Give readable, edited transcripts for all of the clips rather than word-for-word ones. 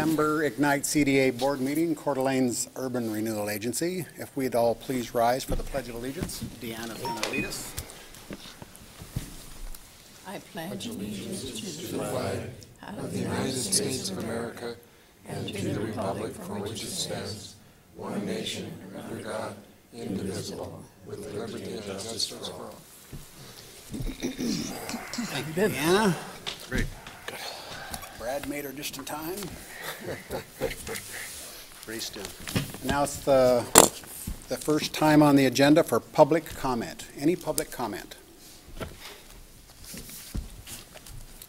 September Ignite CDA Board Meeting, Coeur d'Alene's Urban Renewal Agency. If we'd all please rise for the Pledge of Allegiance. Deanna's going to lead us. I pledge allegiance to the flag of the United States of America and to the republic for which it stands, one nation, under God, indivisible, with liberty and justice for all. Thank you, Deanna. Great. Good. Brad made her just in time. Pretty still. Now it's the first time on the agenda for public comment. Any public comment?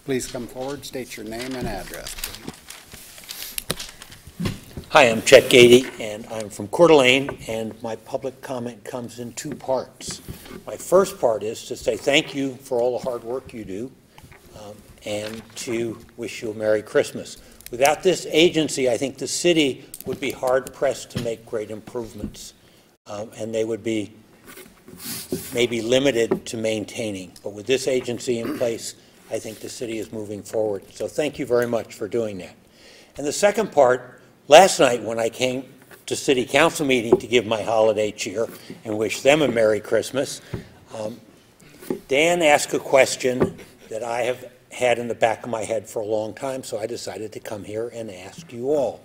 Please come forward, state your name and address. Hi, I'm Chet Gady, and I'm from Coeur d'Alene, and my public comment comes in two parts. My first part is to say thank you for all the hard work you do, and to wish you a Merry Christmas. Without this agency, I think the city would be hard-pressed to make great improvements, and they would be maybe limited to maintaining. But with this agency in place, I think the city is moving forward. So thank you very much for doing that. And the second part, last night when I came to City Council meeting to give my holiday cheer and wish them a Merry Christmas, Dan asked a question that I have had in the back of my head for a long time, so I decided to come here and ask you all.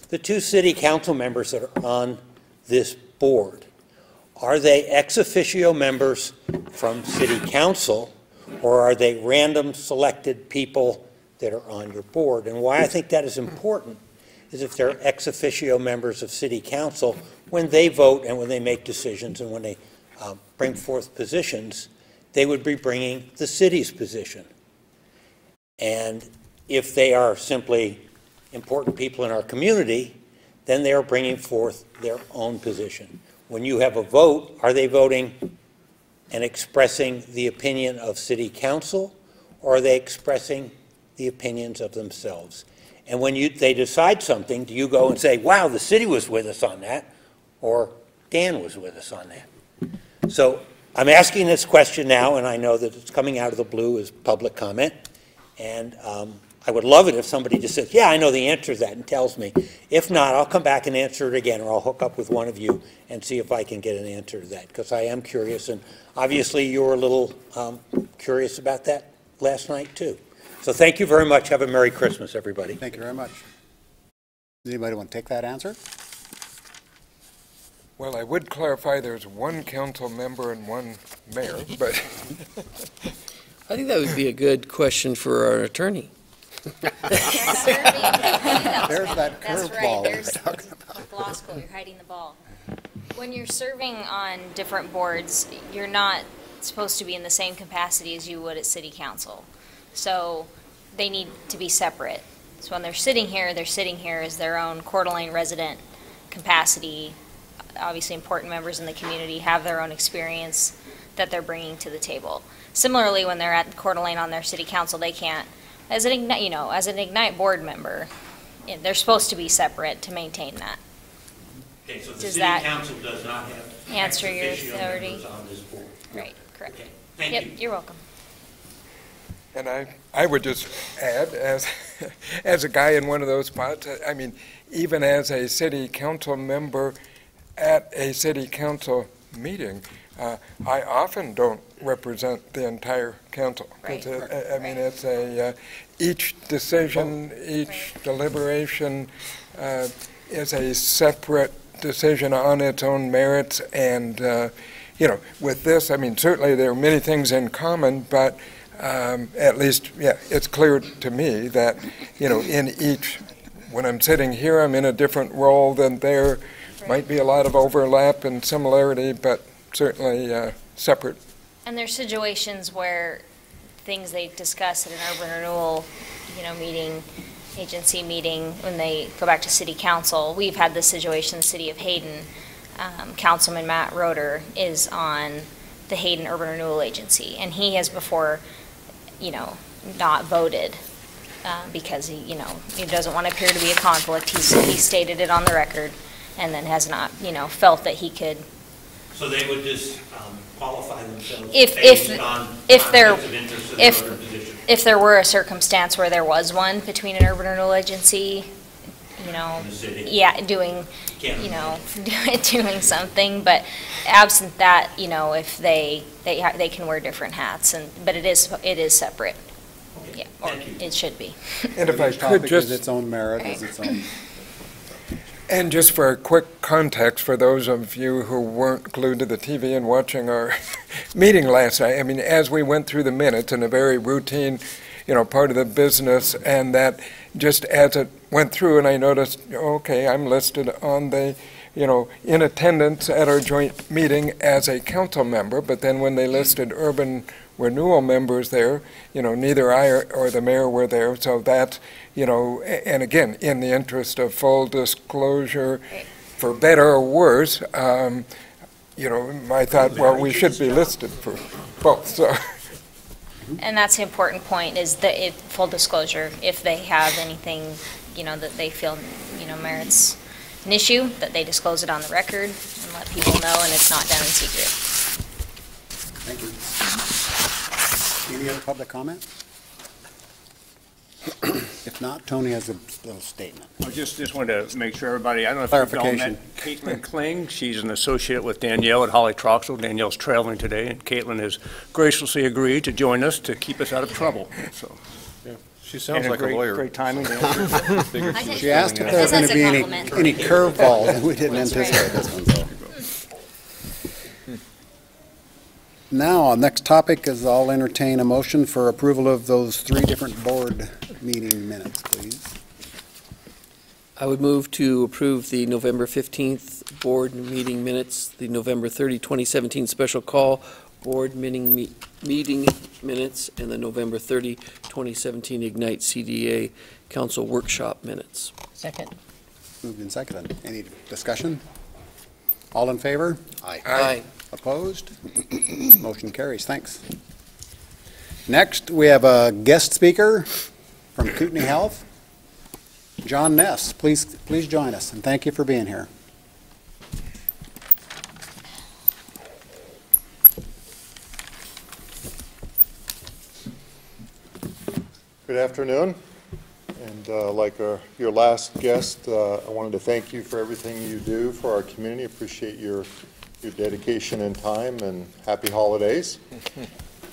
The two City Council members that are on this board, are they ex officio members from City Council, or are they random selected people that are on your board? And why I think that is important is if they're ex officio members of City Council, when they vote and when they make decisions and when they bring forth positions, they would be bringing the city's position. And if they are simply important people in our community, then they are bringing forth their own position. When you have a vote, are they voting and expressing the opinion of City Council, or are they expressing the opinions of themselves? And when they decide something, do you go and say, wow, the city was with us on that, or Dan was with us on that? So I'm asking this question now, and I know that it's coming out of the blue as public comment, and I would love it if somebody just says, yeah, I know the answer to that, and tells me. If not, I'll come back and answer it again, or I'll hook up with one of you and see if I can get an answer to that, because I am curious, and obviously you were a little curious about that last night, too. So thank you very much. Have a Merry Christmas, everybody. Thank you very much. Does anybody want to take that answer? Well, I would clarify there's one council member and one mayor, but I think that would be a good question for our attorney. There's that curveball we were talking about. Law school, you're hiding the ball. When you're serving on different boards, you're not supposed to be in the same capacity as you would at City Council. So they need to be separate. So when they're sitting here as their own Coeur d'Alene resident capacity. Obviously important members in the community have their own experience that they're bringing to the table. Similarly, when they're at Coeur d'Alene on their City Council, they can't, as an Ignite board member, they're supposed to be separate to maintain that. Okay, so the Does City that Council does not have answer your ex officio authority? members on this board. Right, correct. Okay. Thank Yep, you. you're welcome. and I would just add, as a guy in one of those spots, I mean, even as a city council member at a city council meeting, I often don't represent the entire council. Right. I mean, it's each decision, each deliberation is a separate decision on its own merits. And, with this, I mean, certainly there are many things in common, but at least, it's clear to me that, in each, when I'm sitting here, I'm in a different role than there. Might be a lot of overlap and similarity, but certainly separate. And there's situations where things they discuss at an urban renewal, meeting, agency meeting, when they go back to City Council. We've had this situation in the city of Hayden. Councilman Matt Roeder is on the Hayden Urban Renewal Agency, and he has before, not voted because he doesn't want to appear to be a conflict. He stated it on the record, and then has not, felt that he could. So they would just qualify themselves If there were a circumstance where there was one between an urban renewal agency you know, In the city. yeah, doing, Can't you know, doing something, but absent that, you know, if they can wear different hats, but it is separate. Okay, Yeah, or thank you. it should be. And if I Each could topic is just, its own merit, is its own. and just for a quick context for those of you who weren't glued to the TV and watching our meeting last night, I mean, as we went through the minutes in a very routine, you know, part of the business, and that just as it went through, and I noticed, okay, I'm listed on the, you know, in attendance at our joint meeting as a council member, but then when they listed urban renewal members there, you know, neither I or the mayor were there, so that, you know, and again, in the interest of full disclosure, for better or worse, you know, I thought, well, we should be listed for both, so. And that's the important point, is that full disclosure, if they have anything, you know, that they feel, you know, merits an issue, that they disclose it on the record and let people know, and it's not done in secret. Thank you. Any other public comment? If not, Tony has a little statement. I just wanted to make sure everybody, I don't know if you've all met Caitlin Kling. She's an associate with Danielle at Holly Troxel. Danielle's traveling today, and Caitlin has graciously agreed to join us to keep us out of trouble, so. She sounds like a lawyer. Great timing. She asked if there was going to be any curveballs, and we didn't anticipate this one, so. Now, our next topic is I'll entertain a motion for approval of those 3 different board meeting minutes, please. I would move to approve the November 15th board meeting minutes, the November 30, 2017 special call board meeting minutes, and the November 30, 2017 Ignite CDA Council Workshop minutes. Second. Moved and seconded. Any discussion? All in favor? Aye. Opposed? Motion carries. Thanks. Next, we have a guest speaker from Kootenai Health, John Ness. Please join us, and thank you for being here. Good afternoon, and like your last guest, I wanted to thank you for everything you do for our community. Appreciate your dedication and time, and happy holidays.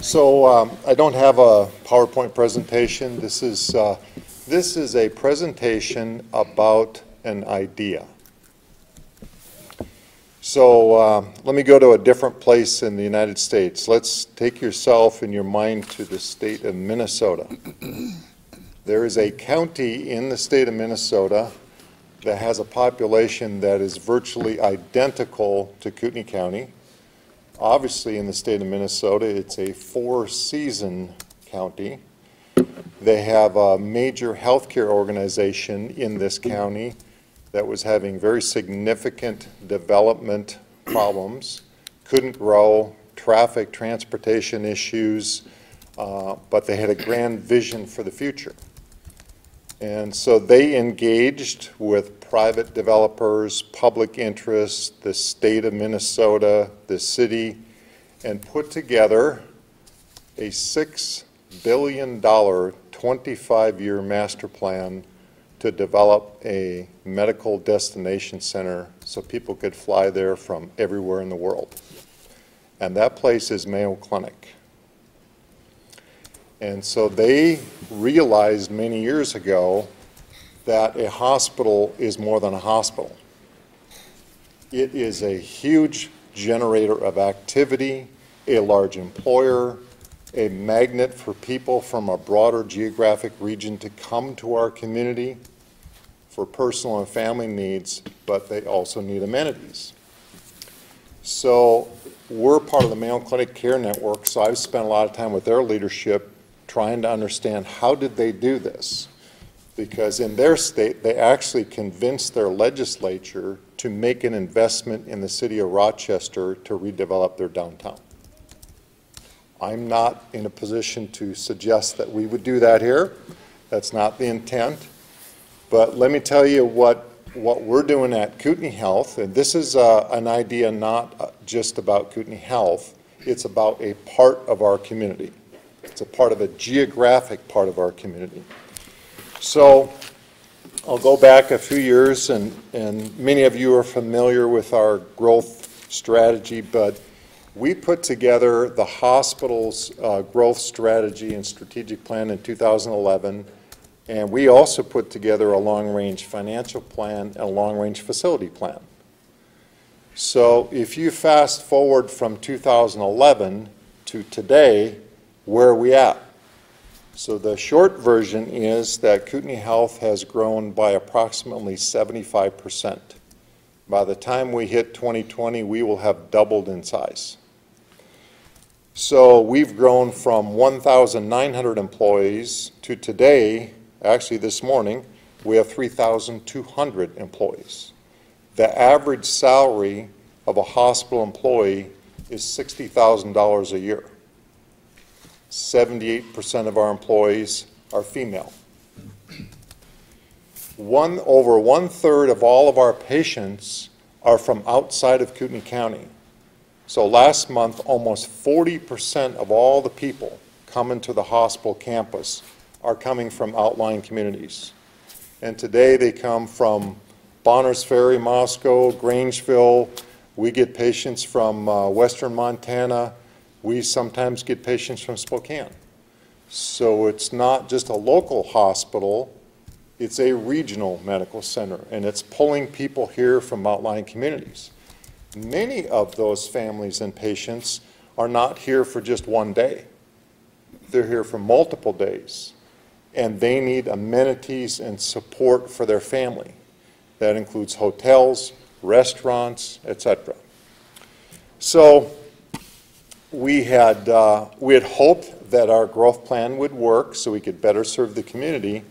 So I don't have a PowerPoint presentation. This is a presentation about an idea. So let me go to a different place in the United States. Let's take yourself and your mind to the state of Minnesota. There is a county in the state of Minnesota that has a population that is virtually identical to Kootenai County. Obviously, in the state of Minnesota, it's a 4-season county. They have a major healthcare organization in this county that was having very significant development problems, couldn't grow, traffic, transportation issues, but they had a grand vision for the future. And so they engaged with private developers, public interest, the state of Minnesota, the city, and put together a $6 billion 25-year master plan to develop a medical destination center so people could fly there from everywhere in the world. And that place is Mayo Clinic. And so they realized many years ago that a hospital is more than a hospital. It is a huge generator of activity, a large employer, a magnet for people from a broader geographic region to come to our community for personal and family needs, but they also need amenities. So we're part of the Mayo Clinic Care Network, so I've spent a lot of time with their leadership trying to understand how did they do this? Because in their state, they actually convinced their legislature to make an investment in the city of Rochester to redevelop their downtown. I'm not in a position to suggest that we would do that here. That's not the intent. But let me tell you what we're doing at Kootenai Health, and this is an idea not just about Kootenai Health, it's about a part of our community. It's a part of a geographic part of our community. So I'll go back a few years, and many of you are familiar with our growth strategy, but we put together the hospital's growth strategy and strategic plan in 2011, and we also put together a long-range financial plan and a long-range facility plan. So if you fast forward from 2011 to today, where are we at? So the short version is that Kootenai Health has grown by approximately 75%. By the time we hit 2020, we will have doubled in size. So we've grown from 1,900 employees to today, actually this morning, we have 3,200 employees. The average salary of a hospital employee is $60,000 a year. 78% of our employees are female. Over one-third of all of our patients are from outside of Kootenai County. So last month, almost 40% of all the people coming to the hospital campus are coming from outlying communities. And today they come from Bonners Ferry, Moscow, Grangeville. We get patients from western Montana. We sometimes get patients from Spokane. So it's not just a local hospital, it's a regional medical center, and it's pulling people here from outlying communities. Many of those families and patients are not here for just one day. They're here for multiple days, and they need amenities and support for their family. That includes hotels, restaurants, etc. So we had hoped that our growth plan would work so we could better serve the community.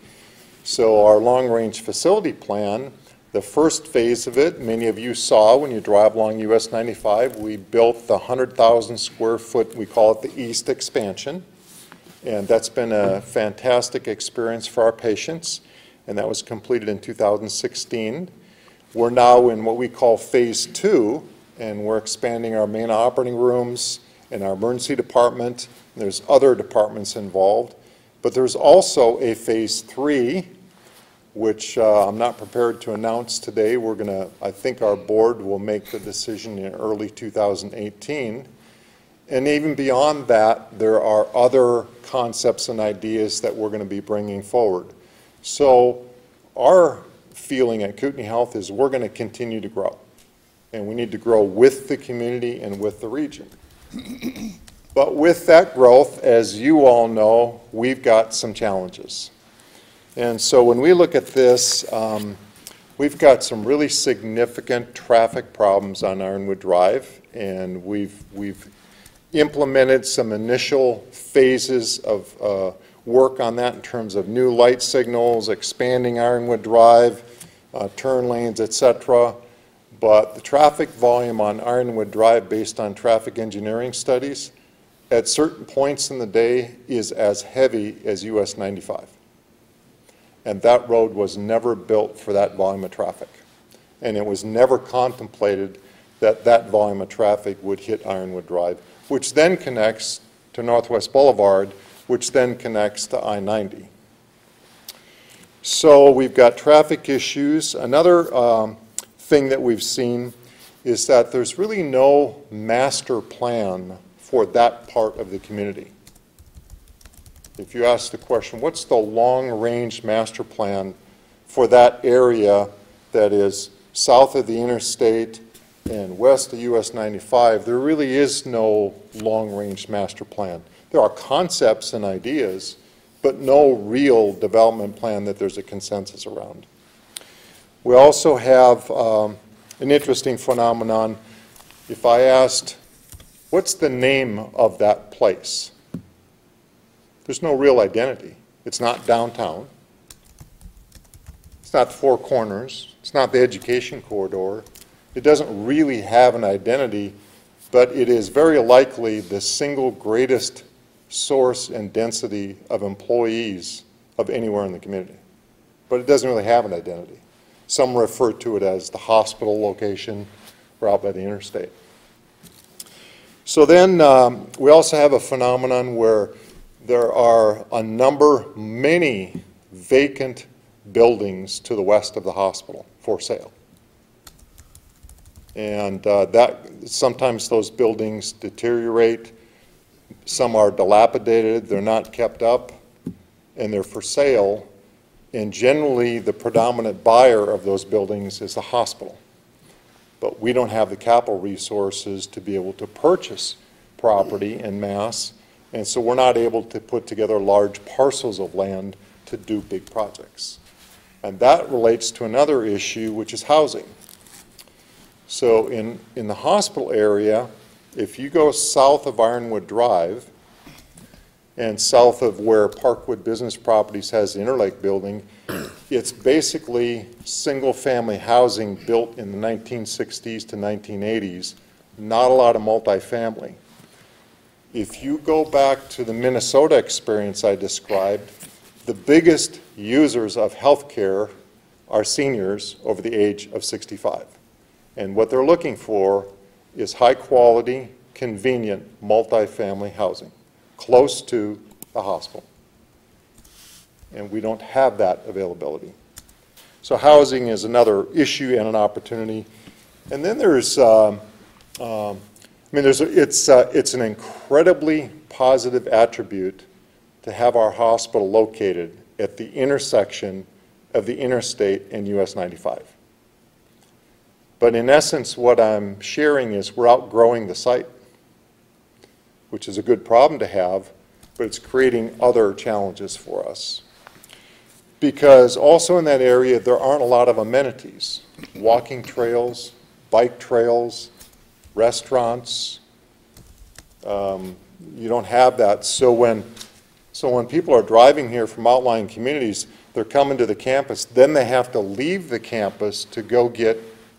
So our long-range facility plan, the first phase of it, many of you saw when you drive along US 95, we built the 100,000 square foot, we call it the East expansion. And that's been a fantastic experience for our patients. And that was completed in 2016. We're now in what we call phase 2, and we're expanding our main operating rooms and our emergency department. There's other departments involved. But there's also a phase 3, which I'm not prepared to announce today. I think our board will make the decision in early 2018. And even beyond that, there are other concepts and ideas that we're going to be bringing forward. So our feeling at Kootenai Health is we're going to continue to grow. And we need to grow with the community and with the region. But with that growth, as you all know, we've got some challenges. And so when we look at this, we've got some really significant traffic problems on Ironwood Drive, and we've implemented some initial phases of work on that in terms of new light signals, expanding Ironwood Drive, turn lanes, etc. But the traffic volume on Ironwood Drive, based on traffic engineering studies, at certain points in the day is as heavy as US 95. And that road was never built for that volume of traffic. And it was never contemplated that that volume of traffic would hit Ironwood Drive, which then connects to Northwest Boulevard, which then connects to I-90. So we've got traffic issues. Another thing that we've seen is that there's really no master plan for that part of the community. If you ask the question, what's the long-range master plan for that area that is south of the interstate and west of US 95, there really is no long-range master plan. There are concepts and ideas, but no real development plan that there's a consensus around. We also have an interesting phenomenon. If I asked, what's the name of that place? There's no real identity. It's not downtown. It's not the Four Corners. It's not the education corridor. It doesn't really have an identity, but it is very likely the single greatest source and density of employees of anywhere in the community. But it doesn't really have an identity. Some refer to it as the hospital location or out by the interstate. So then we also have a phenomenon where there are many vacant buildings to the west of the hospital for sale. And that sometimes those buildings deteriorate. Some are dilapidated, they're not kept up, and they're for sale. And generally, the predominant buyer of those buildings is the hospital. But we don't have the capital resources to be able to purchase property en masse, and so we're not able to put together large parcels of land to do big projects. And that relates to another issue, which is housing. So in the hospital area, if you go south of Ironwood Drive and south of where Parkwood Business Properties has the Interlake building, it's basically single-family housing built in the 1960s to 1980s, not a lot of multifamily. If you go back to the Minnesota experience I described, the biggest users of health care are seniors over the age of 65. And what they're looking for is high-quality, convenient, multifamily housing close to the hospital. And we don't have that availability. So housing is another issue and an opportunity. And then there's, it's an incredibly positive attribute to have our hospital located at the intersection of the interstate and US 95. But in essence, what I'm sharing is we're outgrowing the site, which is a good problem to have, but it's creating other challenges for us. Because also in that area, there aren't a lot of amenities. Walking trails, bike trails, restaurants. You don't have that. So when people are driving here from outlying communities, they're coming to the campus, then they have to leave the campus to go get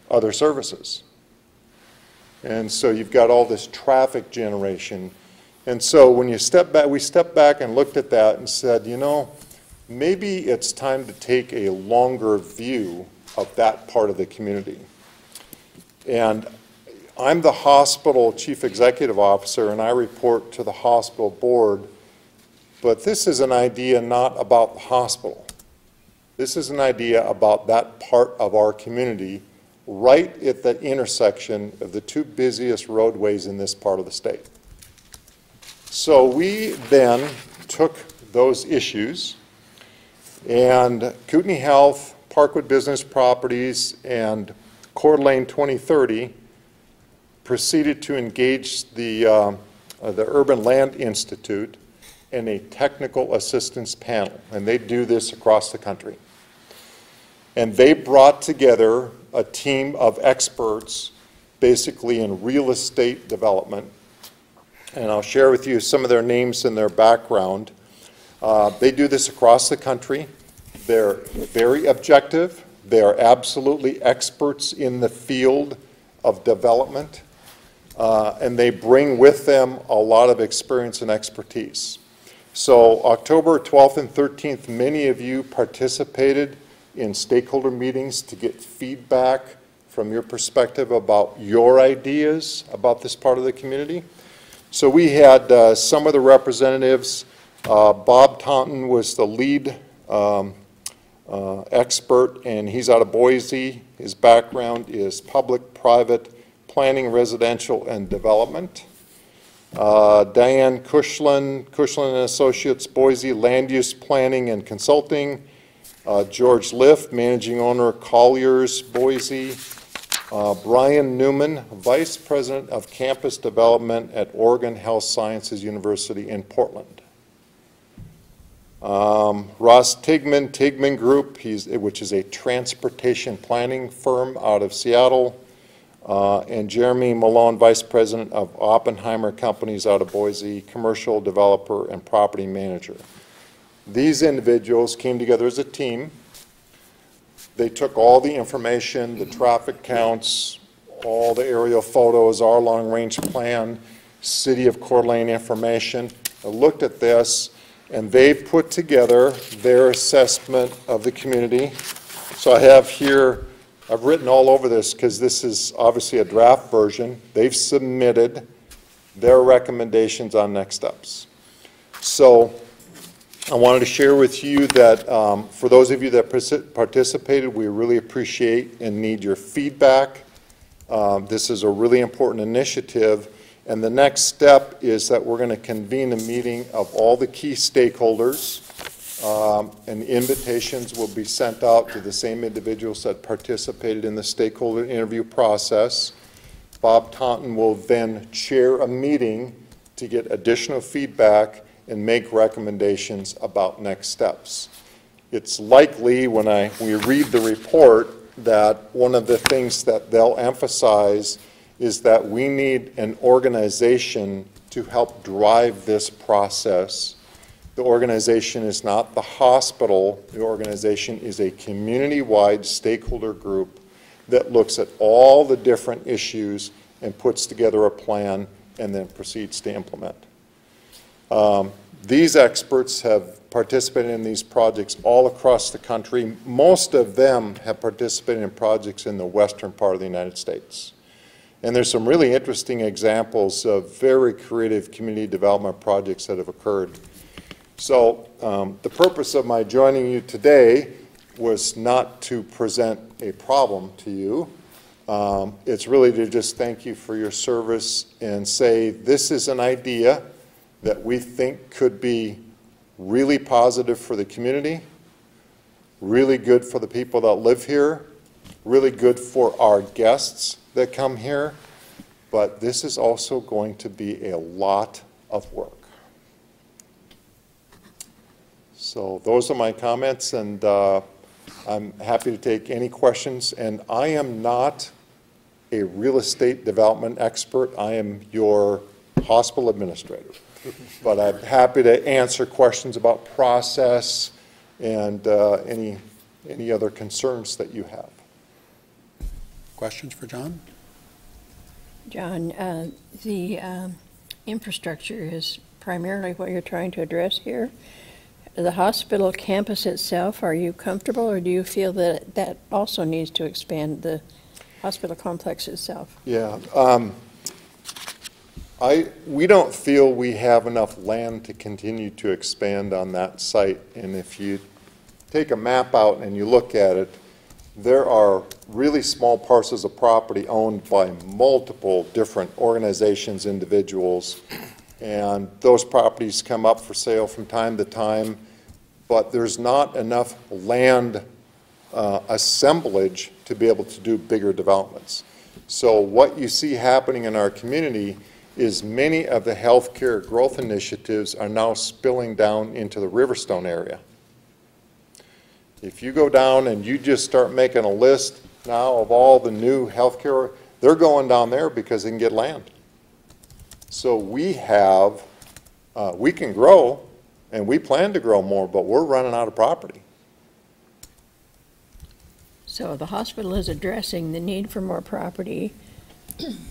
other services. And so you've got all this traffic generation. And so when you step back, we stepped back and looked at that and said, you know, maybe it's time to take a longer view of that part of the community. And I'm the hospital chief executive officer, and I report to the hospital board, but this is an idea not about the hospital. This is an idea about that part of our community right at the intersection of the two busiest roadways in this part of the state. So we then took those issues, and Kootenai Health, Parkwood Business Properties, and Coeur d'Alene 2030 proceeded to engage the Urban Land Institute in a technical assistance panel, and they do this across the country. And they brought together a team of experts basically in real estate development, and I'll share with you some of their names and their background. They do this across the country. They're very objective. They are absolutely experts in the field of development, and they bring with them a lot of experience and expertise. So October 12th and 13th, many of you participated in stakeholder meetings to get feedback from your perspective about your ideas about this part of the community. So we had some of the representatives. Bob Taunton was the lead expert, and he's out of Boise. His background is public, private, planning, residential, and development. Diane Kushlin and Associates, Boise, land use planning and consulting. George Lift, managing owner, Colliers, Boise. Brian Newman, Vice President of Campus Development at Oregon Health Sciences University in Portland. Ross Tigman Group, which is a transportation planning firm out of Seattle. And Jeremy Malone, Vice President of Oppenheimer Companies out of Boise, commercial developer and property manager. These individuals came together as a team. They took all the information, the traffic counts, all the aerial photos, our long-range plan, City of Coeur d'Alene information. They looked at this, and they put together their assessment of the community. So I have here, I've written all over this because this is obviously a draft version. They've submitted their recommendations on next steps. So I wanted to share with you that for those of you that participated, we really appreciate and need your feedback. This is a really important initiative, and the next step is that we're going to convene a meeting of all the key stakeholders, and invitations will be sent out to the same individuals that participated in the stakeholder interview process. Bob Taunton will then chair a meeting to get additional feedback and make recommendations about next steps. It's likely when we read the report that one of the things that they'll emphasize is that we need an organization to help drive this process. The organization is not the hospital. The organization is a community-wide stakeholder group that looks at all the different issues and puts together a plan and then proceeds to implement. These experts have participated in these projects all across the country. Most of them have participated in projects in the western part of the United States. And there's some really interesting examples of very creative community development projects that have occurred. So the purpose of my joining you today was not to present a problem to you. It's really to just thank you for your service and say this is an idea that we think could be really positive for the community, really good for the people that live here, really good for our guests that come here, but this is also going to be a lot of work. So those are my comments, and I'm happy to take any questions. And I am not a real estate development expert. I am your hospital administrator. But I'm happy to answer questions about process and any other concerns that you have. Questions for John? John, the infrastructure is primarily what you're trying to address here. The hospital campus itself, are you comfortable, or do you feel that that also needs to expand, the hospital complex itself? Yeah. We don't feel we have enough land to continue to expand on that site. And if you take a map out and you look at it, there are really small parcels of property owned by multiple different organizations, individuals, and those properties come up for sale from time to time, but there's not enough land assemblage to be able to do bigger developments. So what you see happening in our community is many of the healthcare growth initiatives are now spilling down into the Riverstone area. If you go down and you just start making a list now of all the new healthcare, they're going down there because they can get land. So we can grow, and we plan to grow more, but we're running out of property. So the hospital is addressing the need for more property,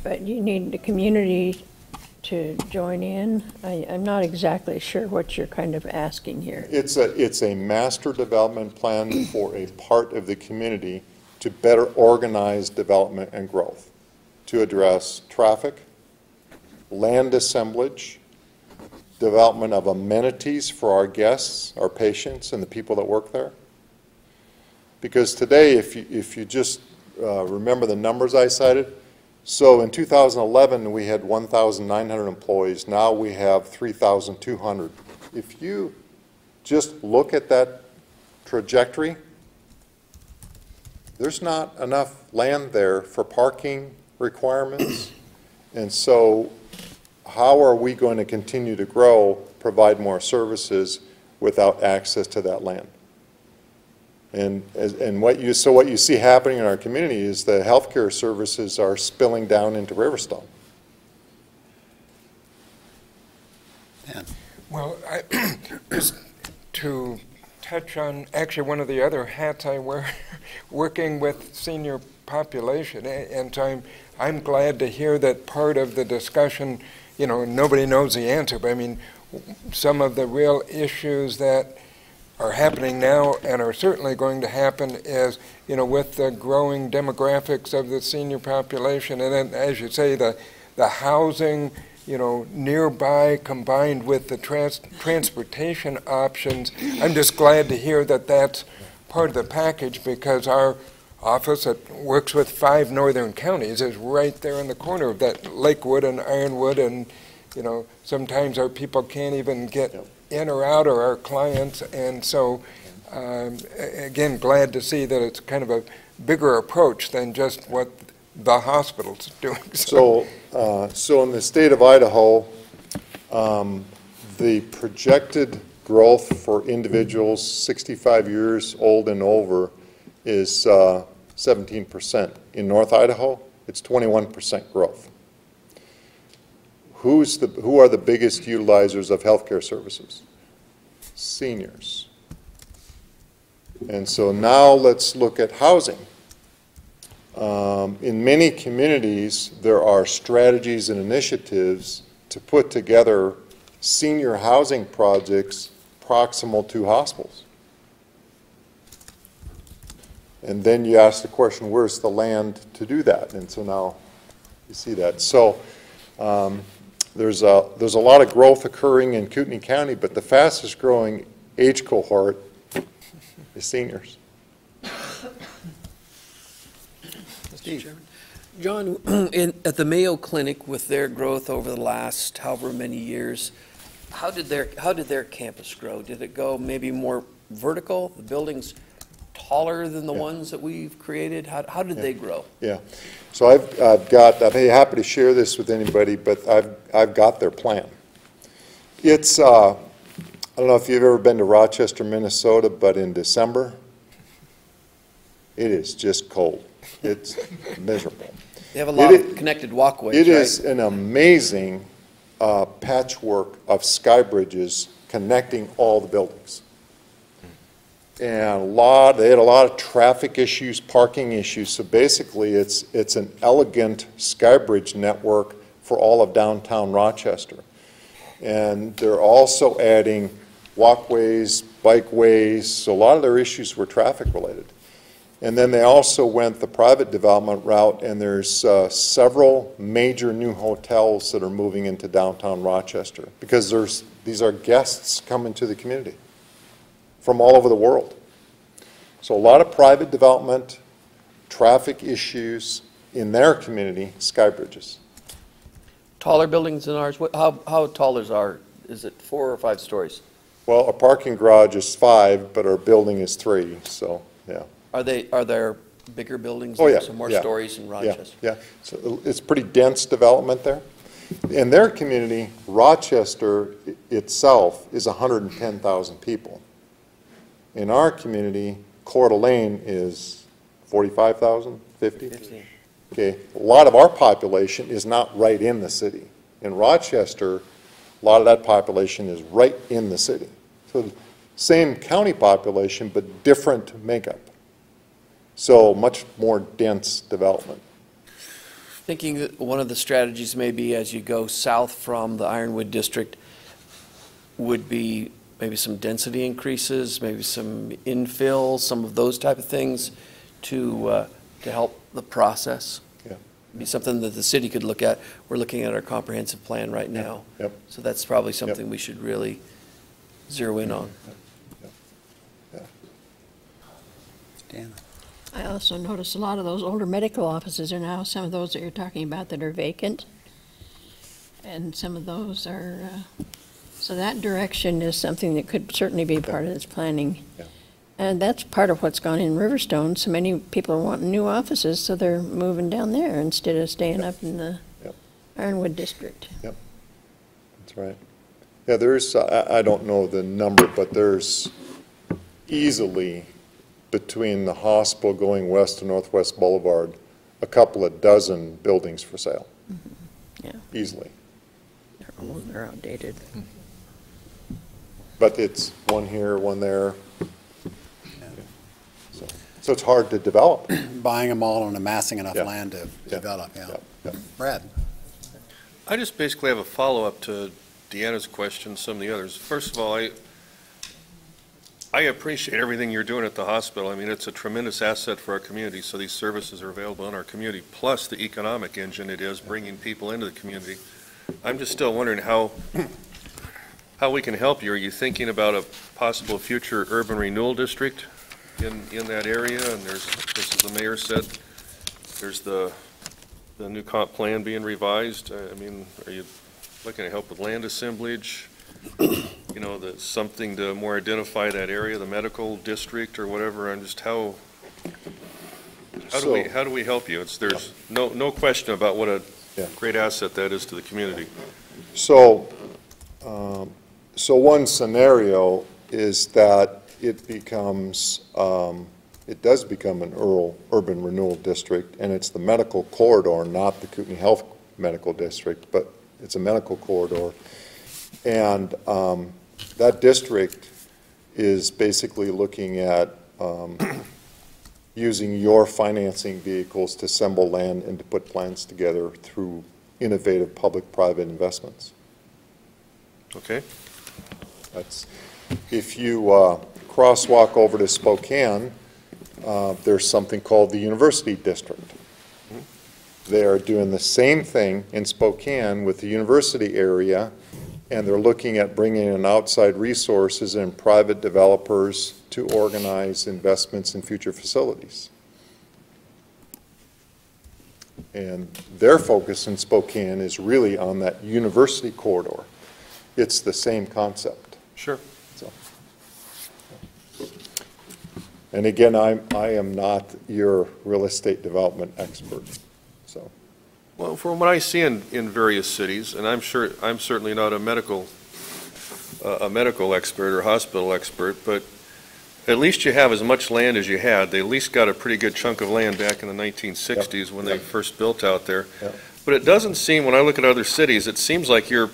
but you need the community to join in. I'm not exactly sure what you're kind of asking here. It's a master development plan for a part of the community to better organize development and growth, to address traffic, land assemblage, development of amenities for our guests, our patients, and the people that work there. Because today, if you just remember the numbers I cited, so in 2011, we had 1,900 employees. Now we have 3,200. If you just look at that trajectory, there's not enough land there for parking requirements. And so how are we going to continue to grow, provide more services without access to that land? And what you see happening in our community is the healthcare services are spilling down into Riverstone. Dan. Well, just to touch on actually one of the other hats I wear, working with senior population, and I'm glad to hear that part of the discussion, you know, nobody knows the answer, but I mean, some of the real issues that are happening now and are certainly going to happen is, you know, with the growing demographics of the senior population, and then, as you say, the housing nearby combined with the transportation options. I'm just glad to hear that that's part of the package, because our office that works with 5 northern counties is right there in the corner of that Lakewood and Ironwood, and sometimes our people can't even get in or out, or our clients, and so again, glad to see that it's kind of a bigger approach than just what the hospital's doing. So in the state of Idaho, the projected growth for individuals 65 years old and over is 17%. In North Idaho, it's 21% growth. Who are the biggest utilizers of healthcare services? Seniors. And so now let's look at housing. In many communities, there are strategies and initiatives to put together senior housing projects proximal to hospitals. And then you ask the question, where's the land to do that? And so now you see that. So there's a lot of growth occurring in Kootenai County, but the fastest growing age cohort is seniors. Steve. John, at the Mayo Clinic, with their growth over the last however many years, how did their campus grow? Did it go maybe more vertical? The buildings taller than the ones that we've created? How did they grow? Yeah. So I'd be happy to share this with anybody, but I've got their plan. It's I don't know if you've ever been to Rochester, Minnesota, but in December, it is just cold. It's miserable. They have a lot of connected walkways, It is an amazing patchwork of sky bridges connecting all the buildings. And they had a lot of traffic issues, parking issues. So basically, it's an elegant sky bridge network for all of downtown Rochester. And they're also adding walkways, bikeways. So a lot of their issues were traffic related. And then they also went the private development route, and there's several major new hotels that are moving into downtown Rochester, because these are guests coming to the community from all over the world. So a lot of private development, traffic issues in their community, sky bridges. Taller buildings than ours? How tall is ours? Is it 4 or 5 stories? Well, a parking garage is 5, but our building is 3, so yeah. Are there bigger buildings? Oh, yeah. Some more yeah. stories in Rochester? Yeah. So it's pretty dense development there. In their community, Rochester itself is 110,000 people. In our community, Coeur d'Alene is 45,000, 50? 15. Okay, a lot of our population is not right in the city. In Rochester, a lot of that population is right in the city. So same county population, but different makeup. So much more dense development. Thinking that one of the strategies maybe as you go south from the Ironwood district would be maybe some density increases, maybe some infill, some of those type of things to help the process. Yeah. Be something that the city could look at. We're looking at our comprehensive plan right now. Yep. So that's probably something we should really zero in on. Dan. I also noticed a lot of those older medical offices are now, some of those that you're talking about that are vacant. And some of those are, so that direction is something that could certainly be part of this planning. Yeah. And that's part of what's gone in Riverstone. So many people are wanting new offices, so they're moving down there instead of staying up in the Ironwood district. Yep, that's right. Yeah, there's, I don't know the number, but there's easily, between the hospital going west to Northwest Boulevard, a couple of dozen buildings for sale. Mm-hmm. Yeah. Easily. They're old, they're outdated. But it's one here, one there. So it's hard to develop. Buying them all and amassing enough Yeah. land to develop, Yeah. Brad? I just basically have a follow-up to Deanna's question, some of the others. First of all, I appreciate everything you're doing at the hospital. I mean, it's a tremendous asset for our community, so these services are available in our community, plus the economic engine it is, bringing people into the community. I'm just still wondering how we can help you. Are you thinking about a possible future urban renewal district in that area? And there's, just as the mayor said, there's the new comp plan being revised. I mean, are you looking to help with land assemblage? You know, something to more identify that area, the medical district or whatever. And just how do we help you? There's no question about what a great asset that is to the community. So, so one scenario is that it becomes, it does become an urban renewal district, and it's the medical corridor, not the Kootenai Health Medical District, but it's a medical corridor. And that district is basically looking at using your financing vehicles to assemble land and to put plans together through innovative public-private investments. Okay. That's, if you crosswalk over to Spokane, there's something called the University District. They are doing the same thing in Spokane with the university area, and they're looking at bringing in outside resources and private developers to organize investments in future facilities. And their focus in Spokane is really on that university corridor. It's the same concept. Sure. So, and again, I am not your real estate development expert. So, well, from what I see in various cities, and I'm certainly not a medical expert or hospital expert, but at least you have as much land as you had. They at least got a pretty good chunk of land back in the 1960s when they first built out there. Yep. But it doesn't seem, when I look at other cities, it seems like your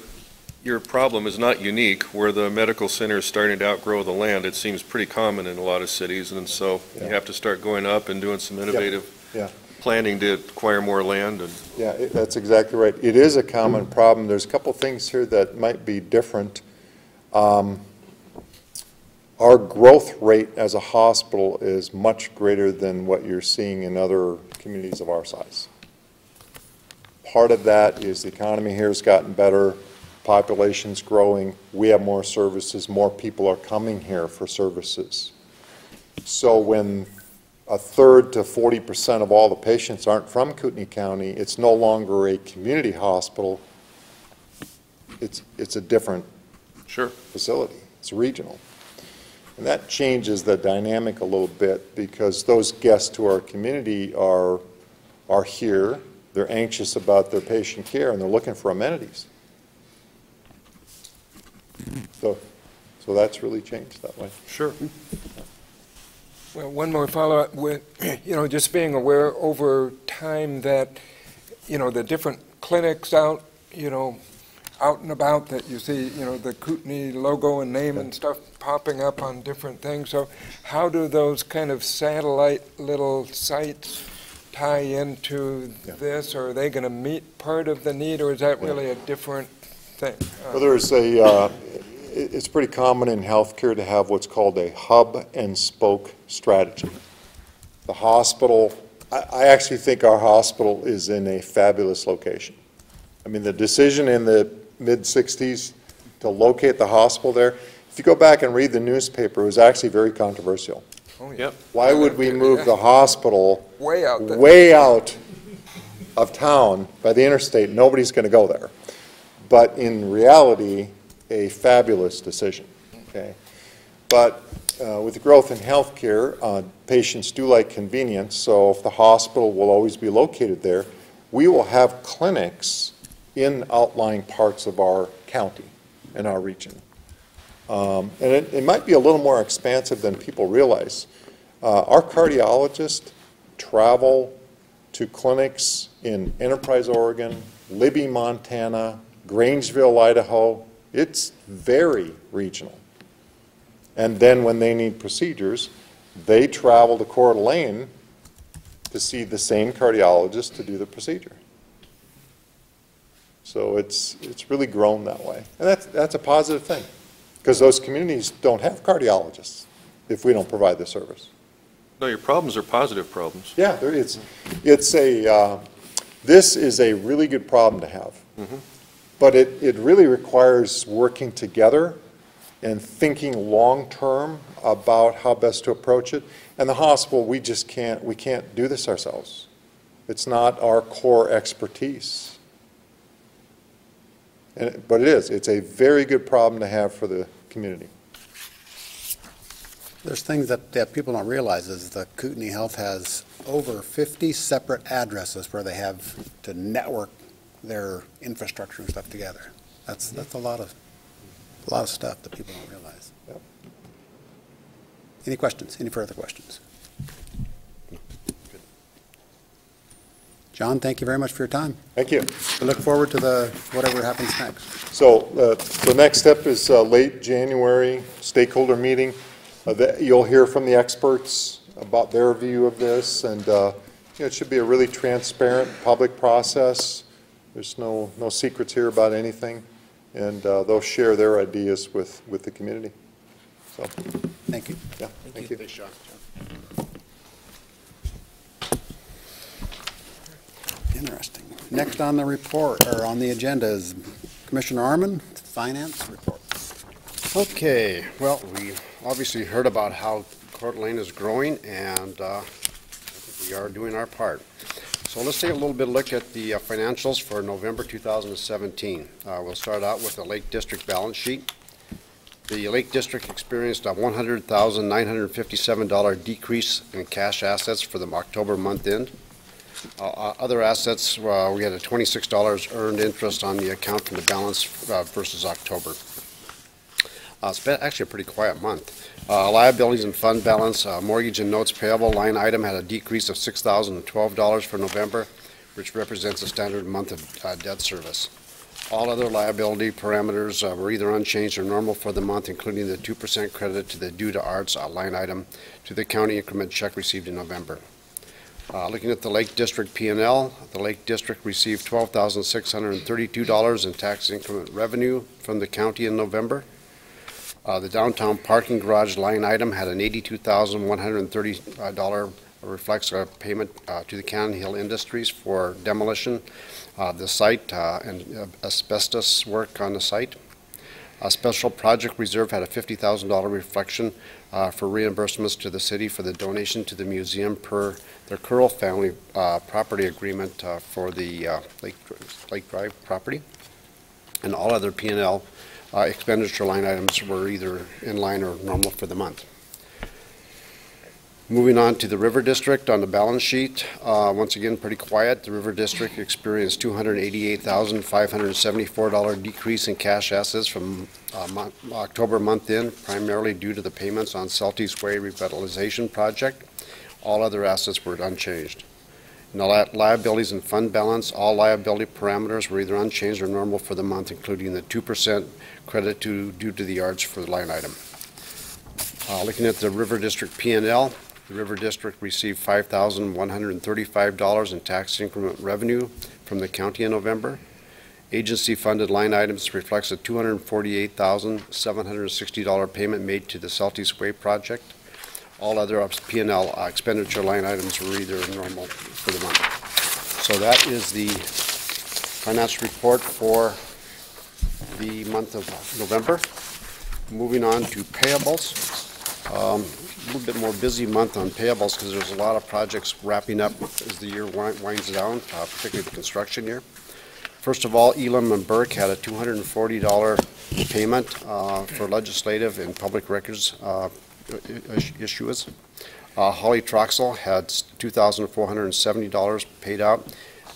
problem is not unique, where the medical center is starting to outgrow the land. It seems pretty common in a lot of cities, and so you have to start going up and doing some innovative planning to acquire more land. And yeah, that's exactly right. It is a common problem. There's a couple things here that might be different. Our growth rate as a hospital is much greater than what you're seeing in other communities of our size. Part of that is the economy here has gotten better, population's growing, we have more services, more people are coming here for services. So when a third to 40% of all the patients aren't from Kootenai County, it's no longer a community hospital, it's a different facility, it's regional. And that changes the dynamic a little bit, because those guests to our community are here, they're anxious about their patient care, and they're looking for amenities. So that's really changed that way. Sure. Well, one more follow-up with, just being aware over time that, the different clinics out and about that you see, the Kootenai logo and name and stuff popping up on different things. So how do those kind of satellite little sites tie into this? Or are they going to meet part of the need, or is that really a different thing? Well, there's it's pretty common in healthcare to have what's called a hub and spoke strategy. The hospital, I actually think our hospital is in a fabulous location. I mean, the decision in the mid-60s to locate the hospital there, if you go back and read the newspaper, it was actually very controversial. Oh, yep. Why would we move the hospital way out of town by the interstate? Nobody's going to go there. But in reality, a fabulous decision. Okay, but with the growth in healthcare, patients do like convenience. So if the hospital will always be located there, we will have clinics in outlying parts of our county and our region. And it might be a little more expansive than people realize. Our cardiologists travel to clinics in Enterprise, Oregon, Libby, Montana, Grangeville, Idaho. It's very regional. And then when they need procedures, they travel to Coeur d'Alene to see the same cardiologist to do the procedure. So it's really grown that way. And that's a positive thing, because those communities don't have cardiologists if we don't provide the service. No, your problems are positive problems. Yeah, this is a really good problem to have. But it really requires working together and thinking long-term about how best to approach it. And the hospital, we can't do this ourselves. It's not our core expertise. But it's a very good problem to have for the community. There's things that people don't realize is the Kootenai Health has over 50 separate addresses where they have to network their infrastructure and stuff together. That's a lot of stuff that people don't realize. Yep. Any questions? Any further questions? John, thank you very much for your time. Thank you. We look forward to whatever happens next. So the next step is late January stakeholder meeting. You'll hear from the experts about their view of this, and it should be a really transparent public process. There's no secrets here about anything, and they'll share their ideas with the community. So, thank you. Yeah, thank you. Thanks, John. Interesting. Next on the report, or on the agenda, is Commissioner Arman, Finance Report. Okay, well, we obviously heard about how Coeur d'Alene is growing, and I think we are doing our part. So let's take a little bit of a look at the financials for November 2017. We'll start out with the Lake District balance sheet. The Lake District experienced a $100,957 decrease in cash assets for the October month end. Other assets, we had a $26 earned interest on the account from the balance versus October. It's been actually a pretty quiet month. Liabilities and fund balance, mortgage and notes payable line item had a decrease of $6,012 for November, which represents a standard month of debt service. All other liability parameters were either unchanged or normal for the month, including the 2% credit to the due to arts line item to the county increment check received in November. Looking at the Lake District P&L, the Lake District received $12,632 in tax increment revenue from the county in November. The downtown parking garage line item had an $82,130 reflects a payment to the Cannon Hill Industries for demolition the site and asbestos work on the site. A special project reserve had a $50,000 reflection for reimbursements to the city for the donation to the museum per the Curl family property agreement for the Lake Drive property. And all other P&L expenditure line items were either in line or normal for the month. Moving on to the River District on the balance sheet, once again pretty quiet. The River District experienced $288,574 decrease in cash assets from October month end, primarily due to the payments on Celtics Way revitalization project. All other assets were unchanged. In the liabilities and fund balance, all liability parameters were either unchanged or normal for the month, including the 2% credit due to the arts for the line item. Looking at the River District P&L, the River District received $5,135 in tax increment revenue from the county in November. Agency funded line items reflects a $248,760 payment made to the Celtics Way project. All other P&L expenditure line items were either normal for the month. So that is the finance report for the month of November. Moving on to payables. A little bit more busy month on payables because there's a lot of projects wrapping up as the year winds down, particularly the construction year. First of all, Elam and Burke had a $240 payment for legislative and public records issues. Holly Troxel had $2,470 paid out.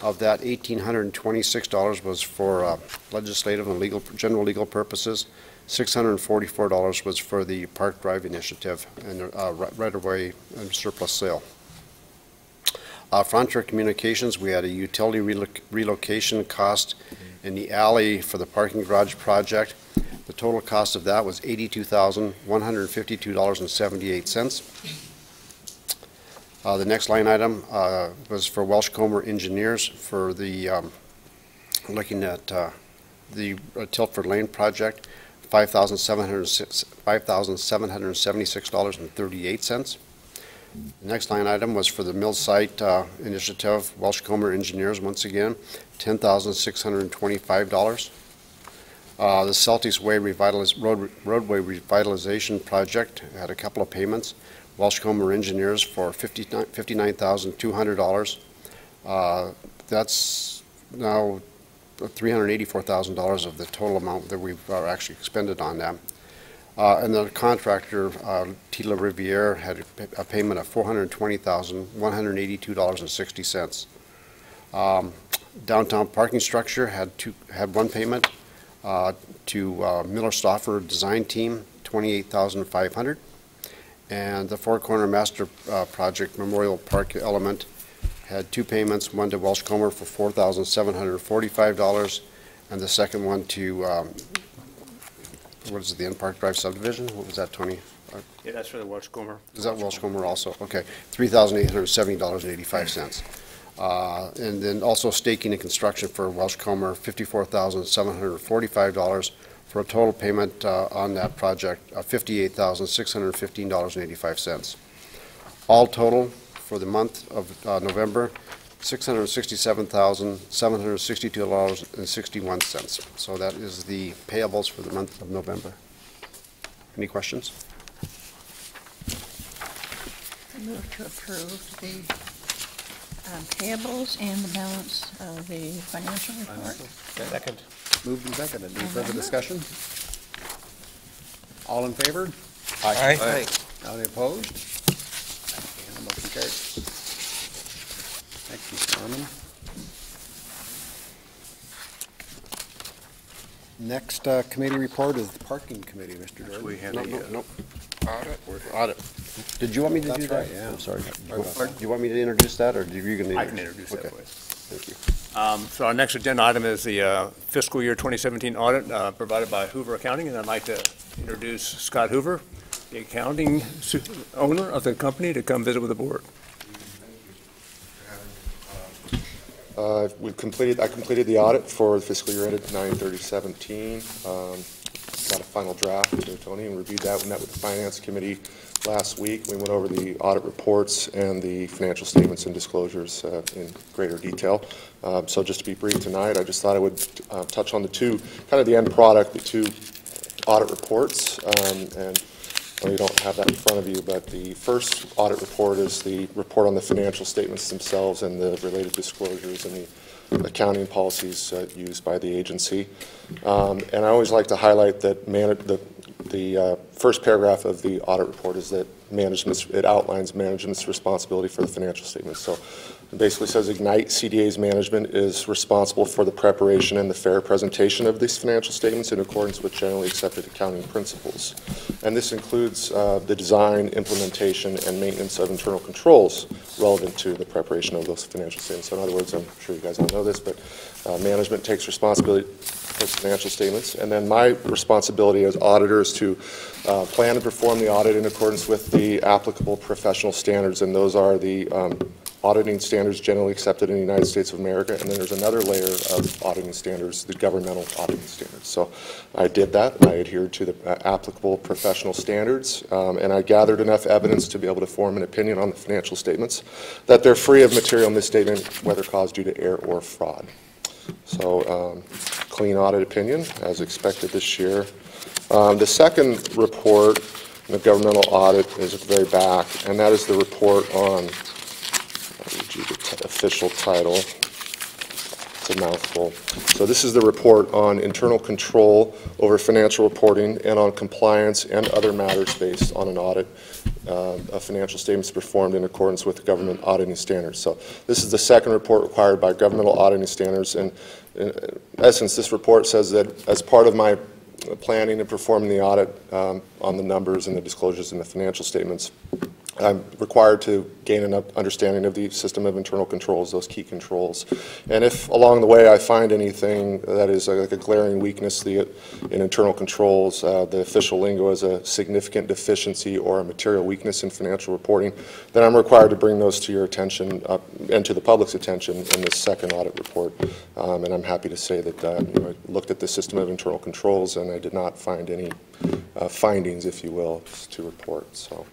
Of that, $1,826 was for legislative and general legal purposes. $644 was for the Park Drive initiative and right-of-way and surplus sale. Frontier Communications, we had a utility relocation cost in the alley for the parking garage project. The total cost of that was $82,152.78. The next line item was for Welsh Comer Engineers for the looking at the Tilford Lane project, $5,776.38. The next line item was for the mill site initiative, Welsh Comer Engineers, once again, $10,625. The Celtics Way roadway revitalization project had a couple of payments. Welsh Comer Engineers for $59,200. That's now $384,000 of the total amount that we've actually expended on them. And the contractor, Tila Riviere, had a payment of $420,182.60. Downtown parking structure had one payment to Miller Stauffer Design Team, $28,500. And the Four Corner Master Project Memorial Park Element had two payments, one to Welsh Comer for $4,745, and the second one to, what is it, the End Park Drive subdivision? What was that, Tony? Yeah, that's for the Welsh Comer. Is that Welsh Comer also? Okay, $3,870.85. And then also staking and construction for Welsh Comer, $54,745, for a total payment on that project of $58,615.85. All total for the month of November, $667,762.61. So that is the payables for the month of November. Any questions? I move to approve the payables and the balance of the financial report. Second. Moved and seconded. Any further discussion? All in favor? Aye. Any opposed? And the motion carries. Thank you, Norman. Next committee report is the parking committee, Mr. Jordan. We have Nope. Audit. Did you want me to do that? That's right, yeah. I'm sorry. Pardon? Do you want me to introduce that, or do you going to? I can introduce that, Okay. please. Thank you. So our next agenda item is the fiscal year 2017 audit provided by Hoover Accounting, and I'd like to introduce Scott Hoover, the accounting owner of the company, to come visit with the board. I completed the audit for the fiscal year ended 9/30/17. Got a final draft to Tony and reviewed that. We met with the Finance Committee last week. We went over the audit reports and the financial statements and disclosures in greater detail. So just to be brief tonight, I just thought I would touch on the end product, the two audit reports. And well, you don't have that in front of you, but the first audit report is the report on the financial statements themselves and the related disclosures and the accounting policies used by the agency. And I always like to highlight that the first paragraph of the audit report is that it outlines management's responsibility for the financial statements. So it basically says Ignite CDA's management is responsible for the preparation and the fair presentation of these financial statements in accordance with generally accepted accounting principles. And this includes the design, implementation, and maintenance of internal controls relevant to the preparation of those financial statements. So in other words, I'm sure you guys all know this, but management takes responsibility for financial statements. And then my responsibility as auditor is to plan and perform the audit in accordance with the applicable professional standards, and those are the auditing standards generally accepted in the United States of America, and then there's another layer of auditing standards, the governmental auditing standards. So I did that, and I adhered to the applicable professional standards, and I gathered enough evidence to be able to form an opinion on the financial statements that they're free of material misstatement, whether caused due to error or fraud. So clean audit opinion, as expected this year. The second report, the governmental audit, is at the very back, and that is the report on, I'll read you the official title. It's a mouthful. So this is the report on internal control over financial reporting and on compliance and other matters based on an audit of financial statements performed in accordance with government auditing standards. So this is the second report required by governmental auditing standards, and in essence, this report says that as part of my planning and performing the audit on the numbers and the disclosures in the financial statements, I'm required to gain an understanding of the system of internal controls, those key controls. And if along the way I find anything that is like a glaring weakness in internal controls, the official lingo is a significant deficiency or a material weakness in financial reporting, then I'm required to bring those to your attention and to the public's attention in this second audit report. And I'm happy to say that I looked at the system of internal controls and I did not find any findings, if you will, to report. So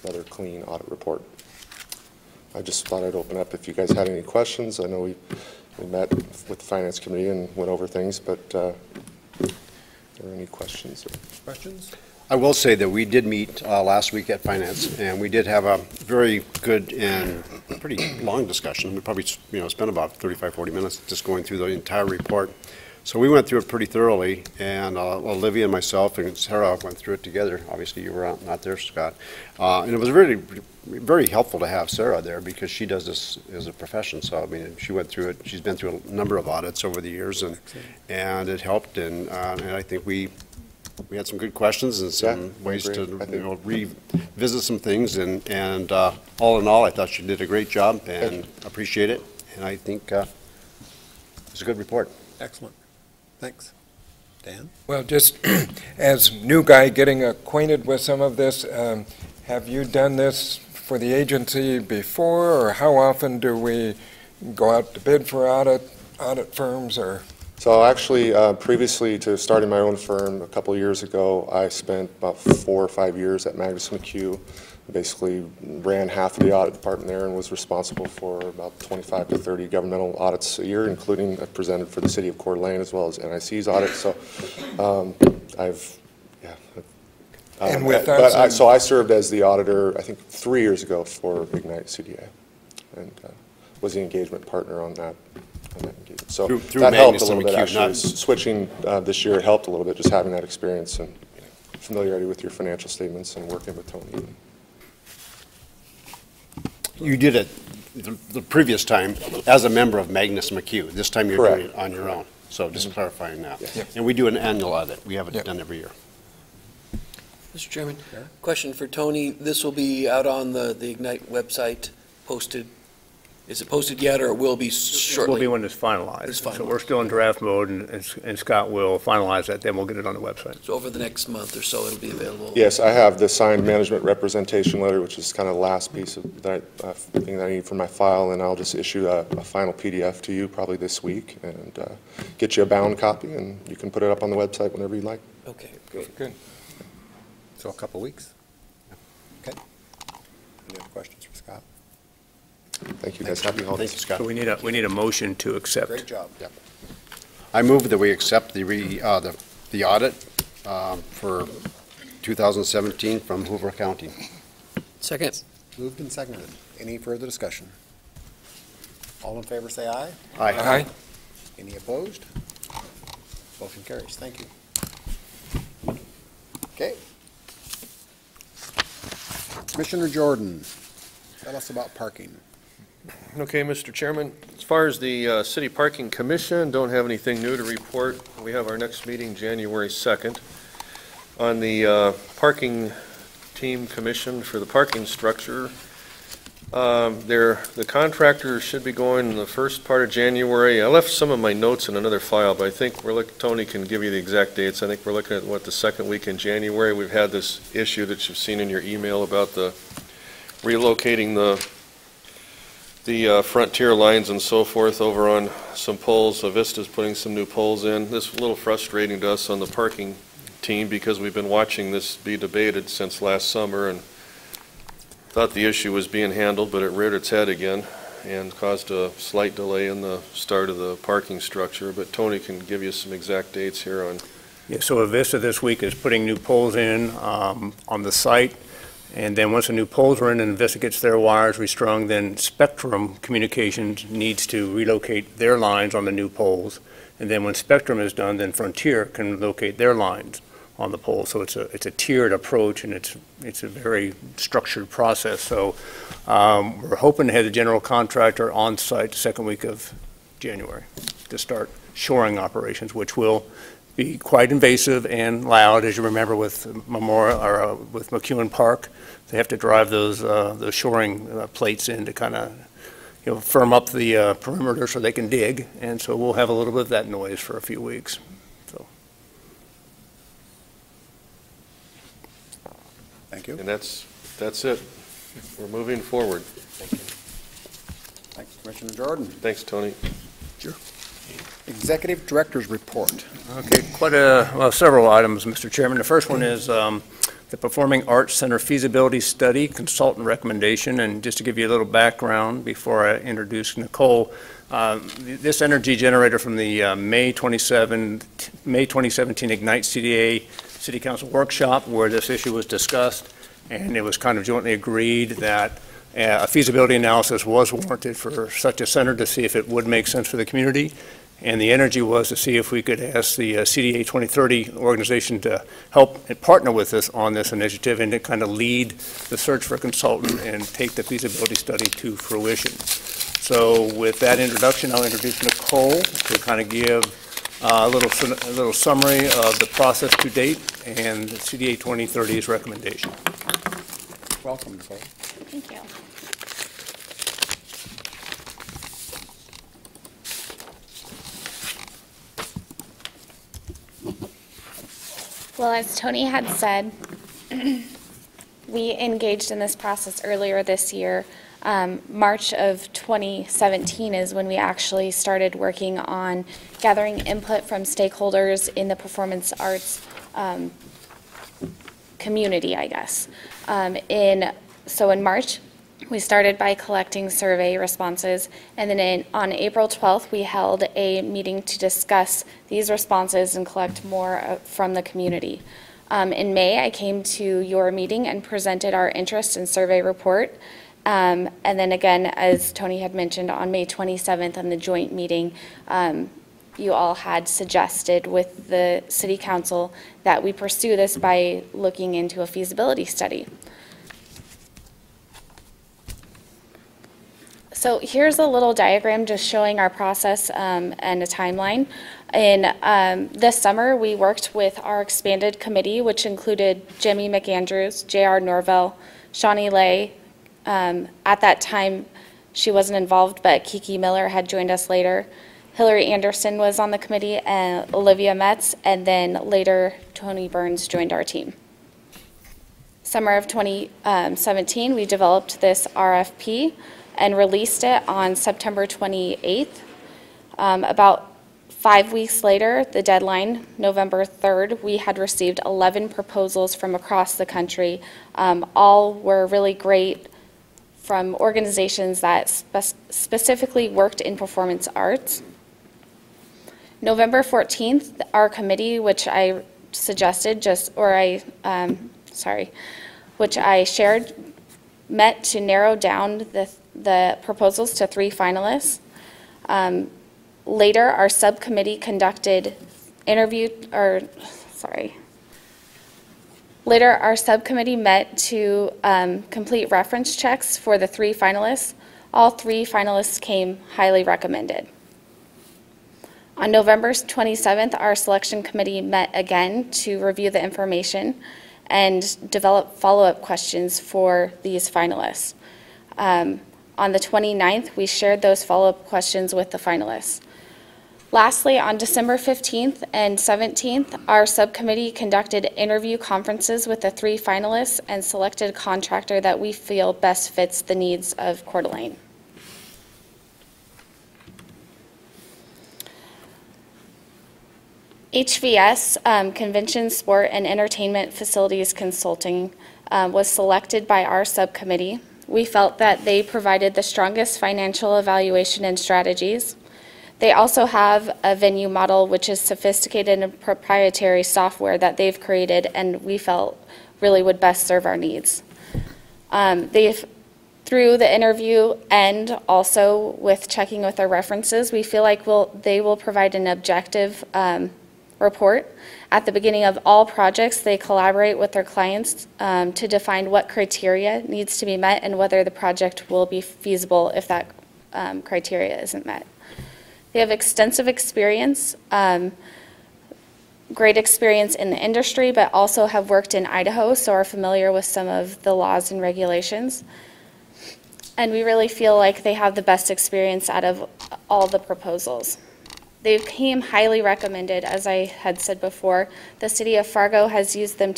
another clean audit report. I just thought I'd open up if you guys had any questions. I know we met with the Finance Committee and went over things, but there any questions? Questions? I will say that we did meet last week at Finance, and we did have a very good and pretty long discussion. We probably, spent about 35, 40 minutes just going through the entire report. So we went through it pretty thoroughly, and Olivia and myself and Sarah went through it together. Obviously, you were not there, Scott. And it was really very helpful to have Sarah there because she does this as a profession. So, I mean, she went through it. She's been through a number of audits over the years, and it helped. And I think we had some good questions and some ways to revisit some things. And all in all, I thought she did a great job and appreciate it. And I think it's a good report. Excellent. Thanks. Dan? Well, just as new guy getting acquainted with some of this, have you done this for the agency before, or how often do we go out to bid for audit firms, or? So actually, previously to starting my own firm a couple of years ago, I spent about 4 or 5 years at Magnus McHugh. Basically ran half of the audit department there and was responsible for about 25 to 30 governmental audits a year, including I presented for the City of Coeur as well as NIC's audit. So And with us, so I served as the auditor, I think 3 years ago for Ignite CDA, and was the engagement partner on that engagement. So through that helped Magnus a little bit, McHugh, actually. Switching this year helped a little bit, just having that experience and familiarity with your financial statements and working with Tony. You did it the previous time as a member of Magnus McHugh. This time you're doing it on your own. So just clarifying that. Yes. And we do an annual audit. We have it done every year. Mr. Chairman, question for Tony. This will be out on the Ignite website, posted. Is it posted yet, or it will be shortly? It will be when it's finalized. It's finalized. So we're still in draft mode, and Scott will finalize that, then we'll get it on the website. So over the next month or so, it'll be available? Yes, I have the signed management representation letter, which is kind of the last piece of that thing that I need for my file, and I'll just issue a final PDF to you probably this week and get you a bound copy, and you can put it up on the website whenever you like. Okay, good. So a couple of weeks? Okay. Any other questions for Scott? Thank you, guys. Happy holidays. Thank you, Scott. So we need a motion to accept. Great job. Yep. I move that we accept the audit for 2017 from Hoover County. Second. Moved and seconded. Any further discussion? All in favor, say aye. Aye. Any opposed? Motion carries. Thank you. Okay. Commissioner Jordan, tell us about parking. Okay, Mr. Chairman, as far as the City Parking Commission, don't have anything new to report. We have our next meeting January 2nd. On the parking team commission for the parking structure, the contractor should be going in the first part of January. I left some of my notes in another file, but I think Tony can give you the exact dates. I think we're looking at, the second week in January. We've had this issue that you've seen in your email about the relocating the frontier lines and so forth over on some poles. So Vista's putting some new poles in. This is a little frustrating to us on the parking team because we've been watching this be debated since last summer and thought the issue was being handled, but it reared its head again and caused a slight delay in the start of the parking structure. But Tony can give you some exact dates here on. Yeah, so Avista this week is putting new poles in on the site. And then once the new poles are in and Avista gets their wires restrung, then Spectrum Communications needs to relocate their lines on the new poles. And then when Spectrum is done, then Frontier can locate their lines on the pole. So it's a tiered approach, and it's a very structured process. So we're hoping to have the general contractor on site the second week of January to start shoring operations, which will be quite invasive and loud, as you remember with Memorial or with McEwen Park. They have to drive those shoring plates in to kind of firm up the perimeter so they can dig, and so we'll have a little bit of that noise for a few weeks. So. Thank you. And that's it. We're moving forward. Thank you. Thanks, Commissioner Jordan. Thanks, Tony. Sure. Executive Director's Report. Okay, several items, Mr. Chairman. The first one is the Performing Arts Center Feasibility Study Consultant Recommendation. And just to give you a little background before I introduce Nicole, this energy generator from the May 27 May 2017 Ignite CDA City Council workshop where this issue was discussed, and it was kind of jointly agreed that a feasibility analysis was warranted for such a center to see if it would make sense for the community. And the energy was to see if we could ask the CDA 2030 organization to help and partner with us on this initiative and to kind of lead the search for a consultant and take the feasibility study to fruition. So with that introduction, I'll introduce Nicole to kind of give a little summary of the process to date and CDA 2030's recommendation. Welcome, Nicole. Thank you. Well, as Tony had said, we engaged in this process earlier this year. March of 2017 is when we actually started working on gathering input from stakeholders in the performance arts community, I guess. So in March, we started by collecting survey responses, and then on April 12th, we held a meeting to discuss these responses and collect more from the community. In May, I came to your meeting and presented our interest and survey report. And then again, as Tony had mentioned, on May 27th on the joint meeting, you all had suggested with the City Council that we pursue this by looking into a feasibility study. So here's a little diagram just showing our process and a timeline. In this summer, we worked with our expanded committee, which included Jimmy McAndrews, J.R. Norvell, Shawnee Lay. At that time, she wasn't involved, but Kiki Miller had joined us later. Hillary Anderson was on the committee, and Olivia Metz, and then later Tony Burns joined our team. Summer of 2017, we developed this RFP and released it on September 28th. About 5 weeks later, the deadline, November 3rd, we had received 11 proposals from across the country. All were really great from organizations that specifically worked in performance arts. November 14th, our committee, which I suggested which I shared, met to narrow down the proposals to 3 finalists. Later, our subcommittee conducted Later, our subcommittee met to complete reference checks for the 3 finalists. All 3 finalists came highly recommended. On November 27th, our selection committee met again to review the information and develop follow-up questions for these finalists. On the 29th, we shared those follow-up questions with the finalists. Lastly, on December 15th and 17th, our subcommittee conducted interview conferences with the 3 finalists and selected a contractor that we feel best fits the needs of Coeur d'Alene. HVS, Convention, Sport, and Entertainment Facilities Consulting, was selected by our subcommittee. We felt that they provided the strongest financial evaluation and strategies. They also have a venue model which is sophisticated and proprietary software that they've created and we felt really would best serve our needs. Through the interview and also with checking with our references, we feel like they will provide an objective report. At the beginning of all projects, they collaborate with their clients to define what criteria needs to be met and whether the project will be feasible if that criteria isn't met. They have extensive experience, great experience in the industry, but also have worked in Idaho, so are familiar with some of the laws and regulations. And we really feel like they have the best experience out of all the proposals. They came highly recommended, as I had said before. The City of Fargo has used them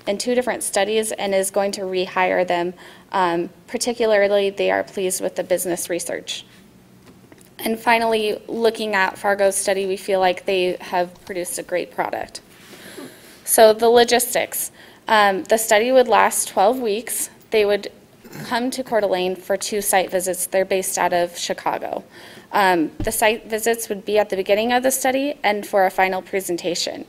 in two different studies and is going to rehire them. Particularly, they are pleased with the business research. And finally, looking at Fargo's study, we feel like they have produced a great product. So the logistics. The study would last 12 weeks. They would come to Coeur d'Alene for 2 site visits. They're based out of Chicago. The site visits would be at the beginning of the study and for a final presentation.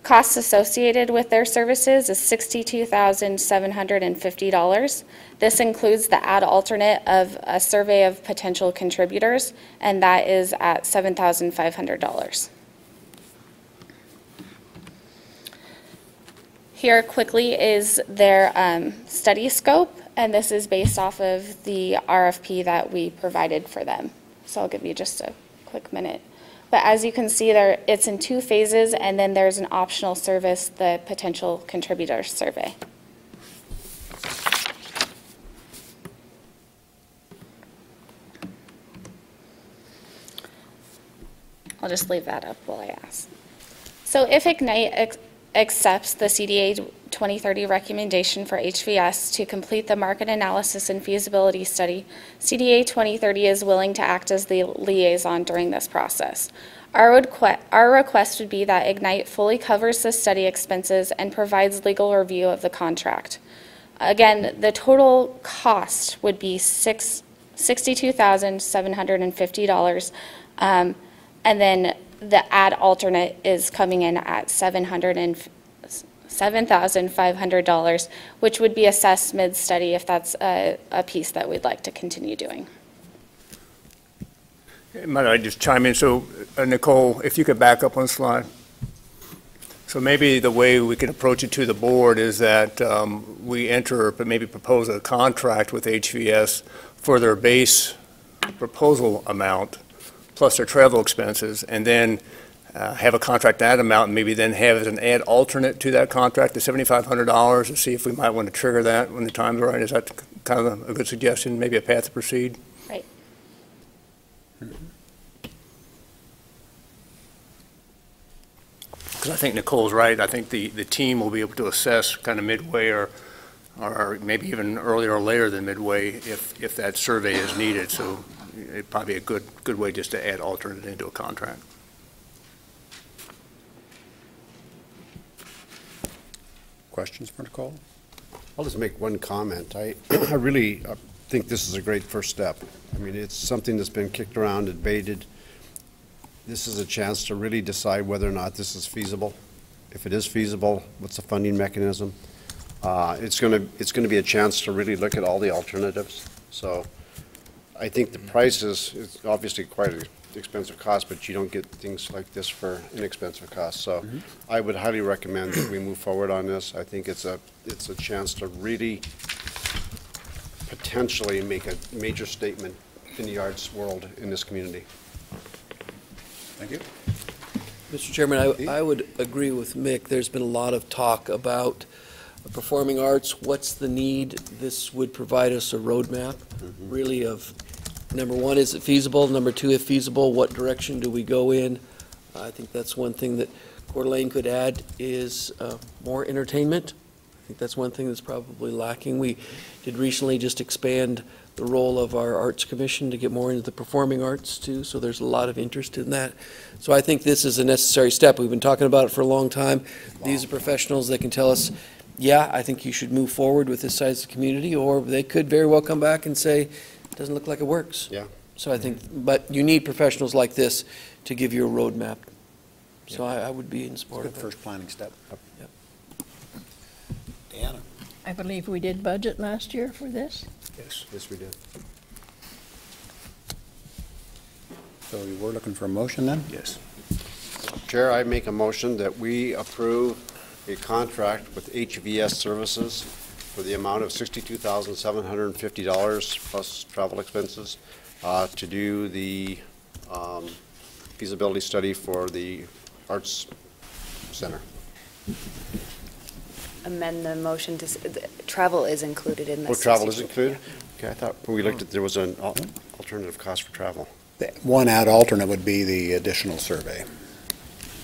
Costs associated with their services is $62,750. This includes the ad alternate of a survey of potential contributors, and that is at $7,500. Here quickly is their study scope, and this is based off of the RFP that we provided for them. So I'll give you just a quick minute. But as you can see there, it's in 2 phases, and then there's an optional service, the potential contributor survey. I'll just leave that up while I ask. So if Ignite accepts the CDA 2030 recommendation for HVS to complete the market analysis and feasibility study, CDA 2030 is willing to act as the liaison during this process. Our request would be that Ignite fully covers the study expenses and provides legal review of the contract. Again, the total cost would be $62,750, and then the ad alternate is coming in at $7,500, which would be assessed mid-study if that's a piece that we'd like to continue doing. Might I just chime in? So, Nicole, if you could back up one slide. So maybe the way we can approach it to the board is that we enter, but maybe propose a contract with HVS for their base proposal amount plus their travel expenses, and then have a contract that amount, and maybe then have as an ad alternate to that contract, the $7,500, and see if we might want to trigger that when the time's right. Is that kind of a good suggestion, maybe a path to proceed? Right. Because I think Nicole's right. I think the team will be able to assess kind of midway or maybe even earlier or later than midway if that survey is needed. So it'd probably be a good way just to add alternate into a contract. Questions for Nicole? I'll just make one comment. I really think this is a great first step. I mean, it's something that's been kicked around, debated. This is a chance to really decide whether or not this is feasible. If it is feasible, what's the funding mechanism? It's going to be a chance to really look at all the alternatives. So I think the price is obviously quite an expensive cost, but you don't get things like this for inexpensive costs. So I would highly recommend that we move forward on this. I think it's a chance to really potentially make a major statement in the arts world in this community. Thank you. Mr. Chairman, I would agree with Mick. There's been a lot of talk about performing arts. What's the need? This would provide us a roadmap, really, of number one, is it feasible? Number two, if feasible, what direction do we go in? I think that's one thing that Coeur d'Alene could add is more entertainment. I think that's one thing that's probably lacking. We did recently just expand the role of our Arts Commission to get more into the performing arts too, so there's a lot of interest in that. So I think this is a necessary step. We've been talking about it for a long time. These are professionals that can tell us, yeah, I think you should move forward with this size of the community, or they could very well come back and say, it doesn't look like it works. Yeah. So I think, but you need professionals like this to give you a roadmap. So I would be in support of it. First planning step. Yep. Deanna? I believe we did budget last year for this. Yes. Yes, we did. So you were looking for a motion then? Yes. Chair, I make a motion that we approve a contract with HVS Services for the amount of $62,750 plus travel expenses to do the feasibility study for the Arts Center. Amend the motion to, travel is included in this. Oh, travel is included? Okay, I thought when we looked at, there was an alternative cost for travel. The one ad alternate would be the additional survey.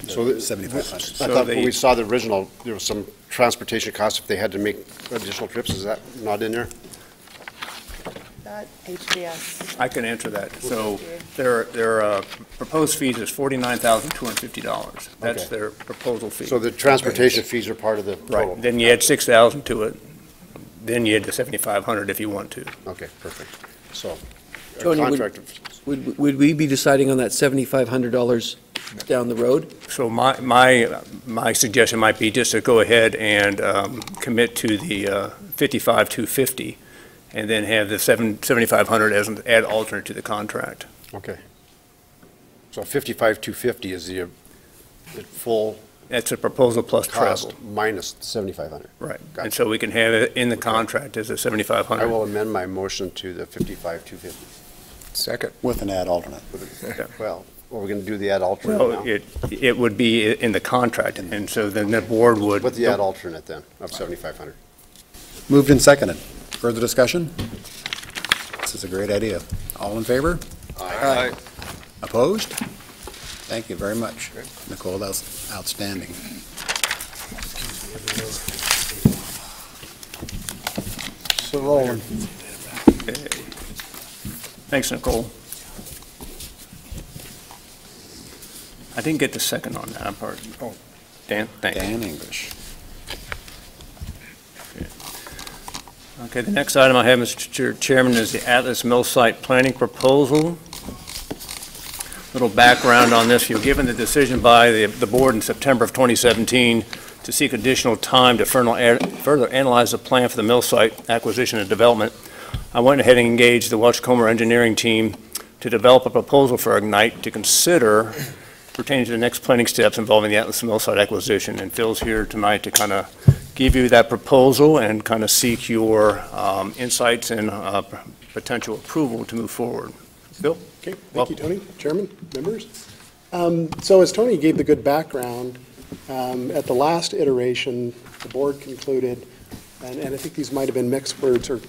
So $7,500. I thought when we saw the original, there was some transportation costs if they had to make additional trips. Is that not in there? That HBS. I can answer that. So their proposed fees is $49,250. That's Okay. their proposal fee. So the transportation fees are part of the total? Right. Then you add $6,000 to it, then you add the 7,500 if you want to. Okay, perfect. So, a Tony, contract, would we be deciding on that $7,500 down the road? So my suggestion might be just to go ahead and commit to the 55,250, and then have the 7,500 as an add alternate to the contract. okay. So 55,250 is the full That's a proposal plus cost travel. minus 7,500. Right. Gotcha. And so we can have it in the contract as a 7,500. I will amend my motion to the 55,250. Second. With an ad alternate. Well, are we going to do the ad alternate Well, now? it would be in the contract, and so then the board would. With the ad alternate then, of 7,500. Moved and seconded. Further discussion? This is a great idea. All in favor? Aye. Opposed? Thank you very much, Nicole. That was outstanding. So rolling. Thanks, Nicole. I didn't get the second on that part. Oh, Dan, thank you. Dan English. Okay, the next item I have, Mr. Chairman, is the Atlas Mill Site Planning Proposal. Little background on this. You're given the decision by the board in September of 2017 to seek additional time to further analyze the plan for the mill site acquisition and development. I went ahead and engaged the Welch-Comer engineering team to develop a proposal for Ignite to consider pertaining to the next planning steps involving the Atlas Mill site acquisition. And Phil's here tonight to kind of give you that proposal and kind of seek your insights and potential approval to move forward. Phil? Okay, thank you, Tony. Chairman, members. So as Tony gave the good background, at the last iteration, the board concluded, and I think these might have been mixed words, or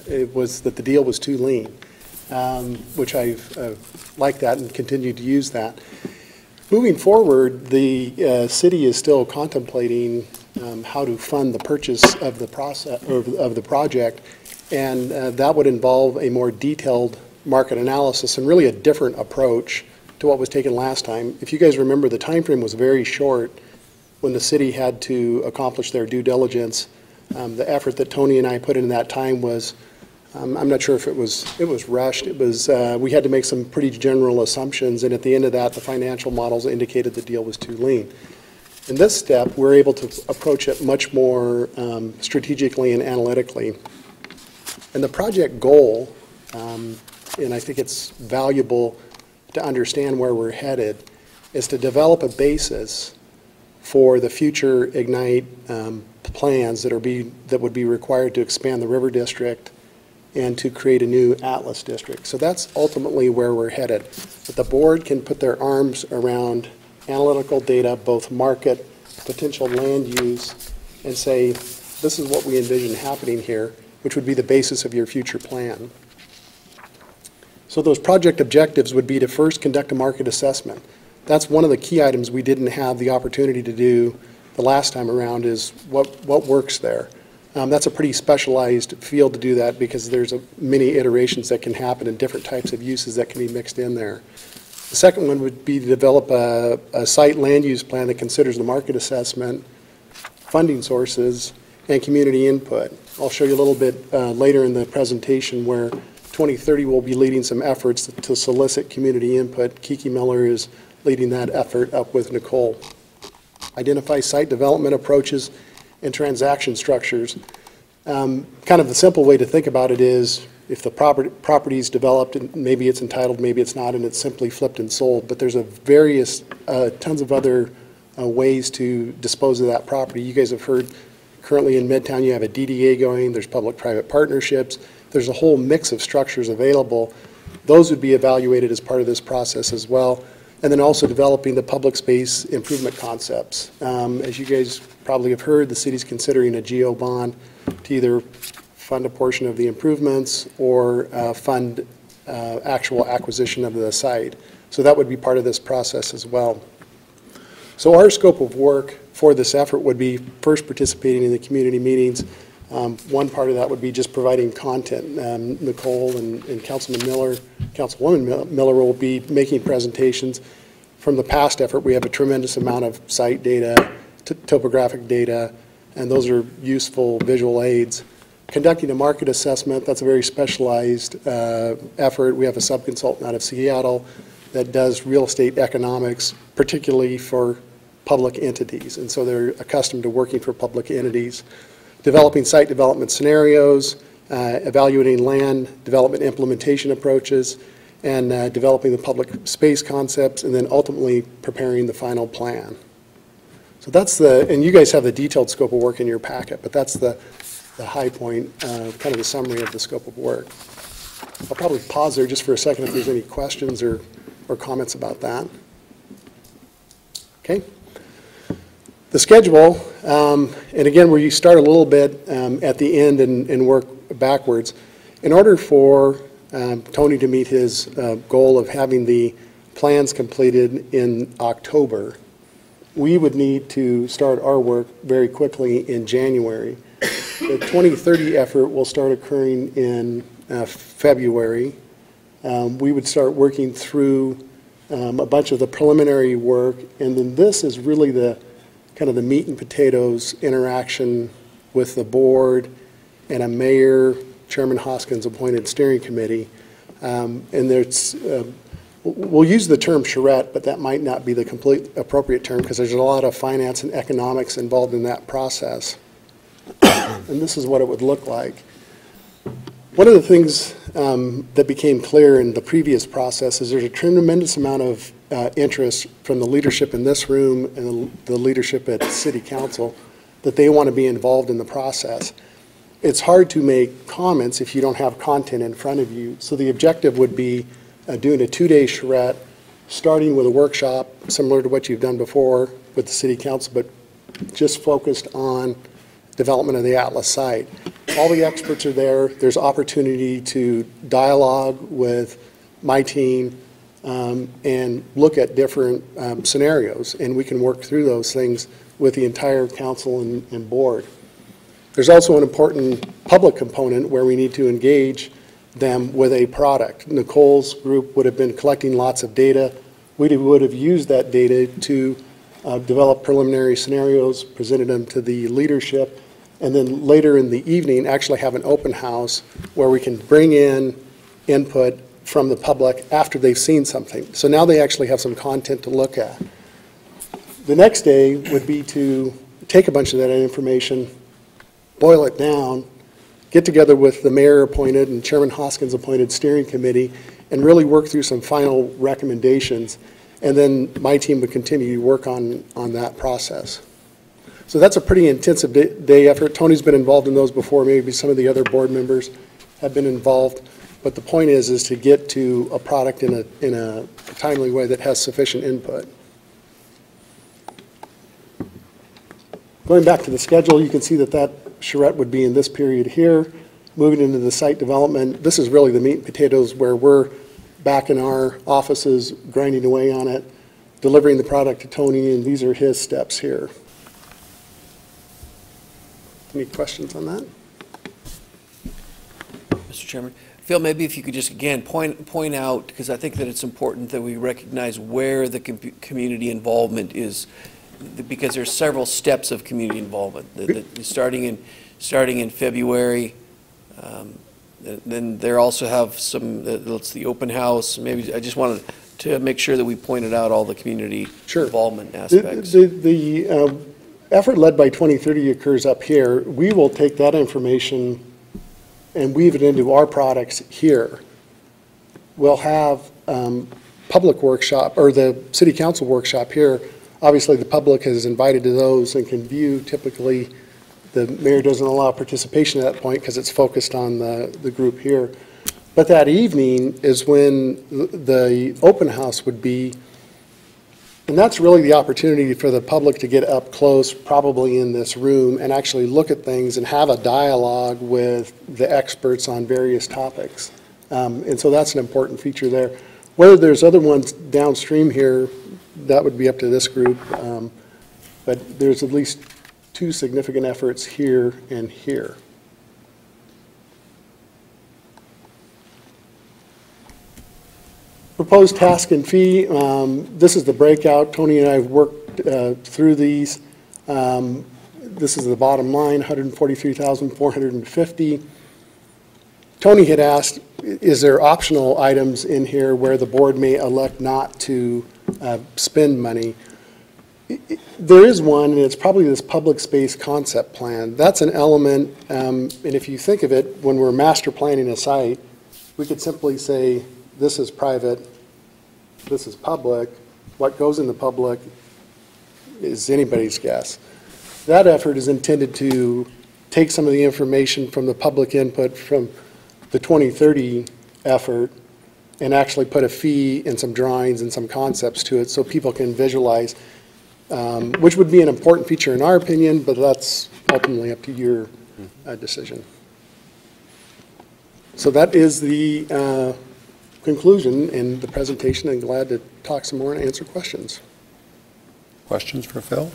it was that the deal was too lean, which I've liked that and continued to use that. Moving forward, the city is still contemplating how to fund the purchase of the of the project, and that would involve a more detailed market analysis and really a different approach to what was taken last time. If you guys remember, the time frame was very short when the city had to accomplish their due diligence. The effort that Tony and I put in that time was, I'm not sure if it was rushed. It was, we had to make some pretty general assumptions, and at the end of that, the financial models indicated the deal was too lean. In this step, we're able to approach it much more strategically and analytically. And the project goal, and I think it's valuable to understand where we're headed, is to develop a basis for the future Ignite plans that would be required to expand the River District and to create a new Atlas District. So that's ultimately where we're headed. But the board can put their arms around analytical data, both market, potential land use, and say, this is what we envision happening here, which would be the basis of your future plan. So those project objectives would be to first conduct a market assessment. That's one of the key items we didn't have the opportunity to do the last time around, is what works there. That's a pretty specialized field to do that, because there's many iterations that can happen and different types of uses that can be mixed in there. The second one would be to develop a site land use plan that considers the market assessment, funding sources, and community input. I'll show you a little bit later in the presentation where 2030 will be leading some efforts to solicit community input. Kiki Miller is leading that effort up with Nicole. Identify site development approaches and transaction structures. Kind of the simple way to think about it is, if the property is developed, and maybe it's entitled, maybe it's not, and it's simply flipped and sold, but there's tons of other ways to dispose of that property. You guys have heard currently in Midtown you have a DDA going, there's public-private partnerships, there's a whole mix of structures available. Those would be evaluated as part of this process as well. And then also developing the public space improvement concepts. As you guys probably have heard, the city's considering a GO bond to either fund a portion of the improvements or fund actual acquisition of the site. So that would be part of this process as well. So our scope of work for this effort would be first participating in the community meetings. One part of that would be just providing content. Nicole and Councilwoman Miller will be making presentations. From the past effort, we have a tremendous amount of site data, topographic data, and those are useful visual aids. conducting a market assessment. That's a very specialized effort. We have a subconsultant out of Seattle that does real estate economics, particularly for public entities, and so they're accustomed to working for public entities. Developing site development scenarios, evaluating land development implementation approaches, and developing the public space concepts, and then ultimately preparing the final plan. So that's and you guys have the detailed scope of work in your packet, but that's the high point, kind of the summary of the scope of work. I'll probably pause there just for a second if there's any questions or comments about that. Okay. The schedule, and again, where you start a little bit at the end and work backwards. In order for Tony to meet his goal of having the plans completed in October, we would need to start our work very quickly in January. The 2030 effort will start occurring in February. We would start working through a bunch of the preliminary work, and then this is really the kind of the meat and potatoes interaction with the board and a mayor, Chairman Hoskins appointed steering committee. And there's, we'll use the term charrette, but that might not be the complete appropriate term because there's a lot of finance and economics involved in that process. And this is what it would look like. One of the things that became clear in the previous process is there's a tremendous amount of interest from the leadership in this room and the leadership at City Council that they want to be involved in the process. It's hard to make comments if you don't have content in front of you. So the objective would be doing a 2-day charrette, starting with a workshop similar to what you've done before with the City Council, but just focused on development of the Atlas site. All the experts are there. There's opportunity to dialogue with my team and look at different scenarios, and we can work through those things with the entire council and board. There's also an important public component where we need to engage them with a product. Nicole's group would have been collecting lots of data. We would have used that data to develop preliminary scenarios, presented them to the leadership, and then later in the evening actually have an open house where we can bring in input from the public after they've seen something. So now they actually have some content to look at. The next day would be to take a bunch of that information, boil it down, get together with the mayor appointed and Chairman Hoskins appointed steering committee and really work through some final recommendations. And then my team would continue to work on that process. So that's a pretty intensive day effort. Tony's been involved in those before. Maybe some of the other board members have been involved. But the point is to get to a product in a timely way that has sufficient input. Going back to the schedule, you can see that charrette would be in this period here. Moving into the site development, this is really the meat and potatoes where we're back in our offices grinding away on it, delivering the product to Tony, and these are his steps here. Any questions on that? Mr. Chairman, Phil, maybe if you could just again point out, because I think that it's important that we recognize where the community involvement is, because there's several steps of community involvement. Starting in February, then they also have some. It's the open house. Maybe I just wanted to make sure that we pointed out all the community involvement aspects. The effort led by 2030 occurs up here. We will take that information and weave it into our products here. We'll have public workshop, or the City Council workshop here. Obviously, the public is invited to those and can view. Typically, the mayor doesn't allow participation at that point because it's focused on the group here. But that evening is when the open house would be, and that's really the opportunity for the public to get up close, probably in this room, and actually look at things and have a dialogue with the experts on various topics. And so that's an important feature there. Whether there's other ones downstream here, that would be up to this group. But there's at least 2 significant efforts here and here. Proposed task and fee, this is the breakout. Tony and I have worked through these. this is the bottom line, 143,450. Tony had asked, is there optional items in here where the board may elect not to spend money? There is one, and it's probably this public space concept plan. That's an element, and if you think of it, when we're master planning a site, we could simply say, this is private, this is public. What goes in the public is anybody's guess. That effort is intended to take some of the information from the public input from the 2030 effort and actually put a fee and some drawings and some concepts to it so people can visualize, which would be an important feature in our opinion, but that's ultimately up to your decision. So that is the conclusion in the presentation, and glad to talk some more and answer questions. Questions for Phil?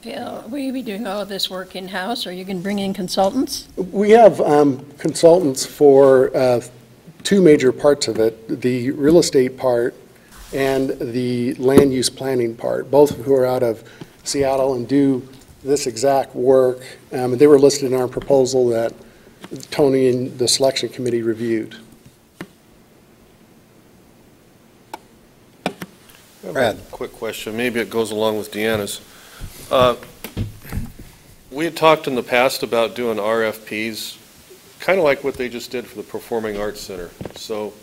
Phil, will you be doing all of this work in-house, or you can bring in consultants? We have consultants for two major parts of it, the real estate part and the land use planning part, both who are out of Seattle and do this exact work. They were listed in our proposal that Tony and the selection committee reviewed. Brad. Quick question, maybe it goes along with Deanna's. We had talked in the past about doing RFPs, kind of like what they just did for the Performing Arts Center. So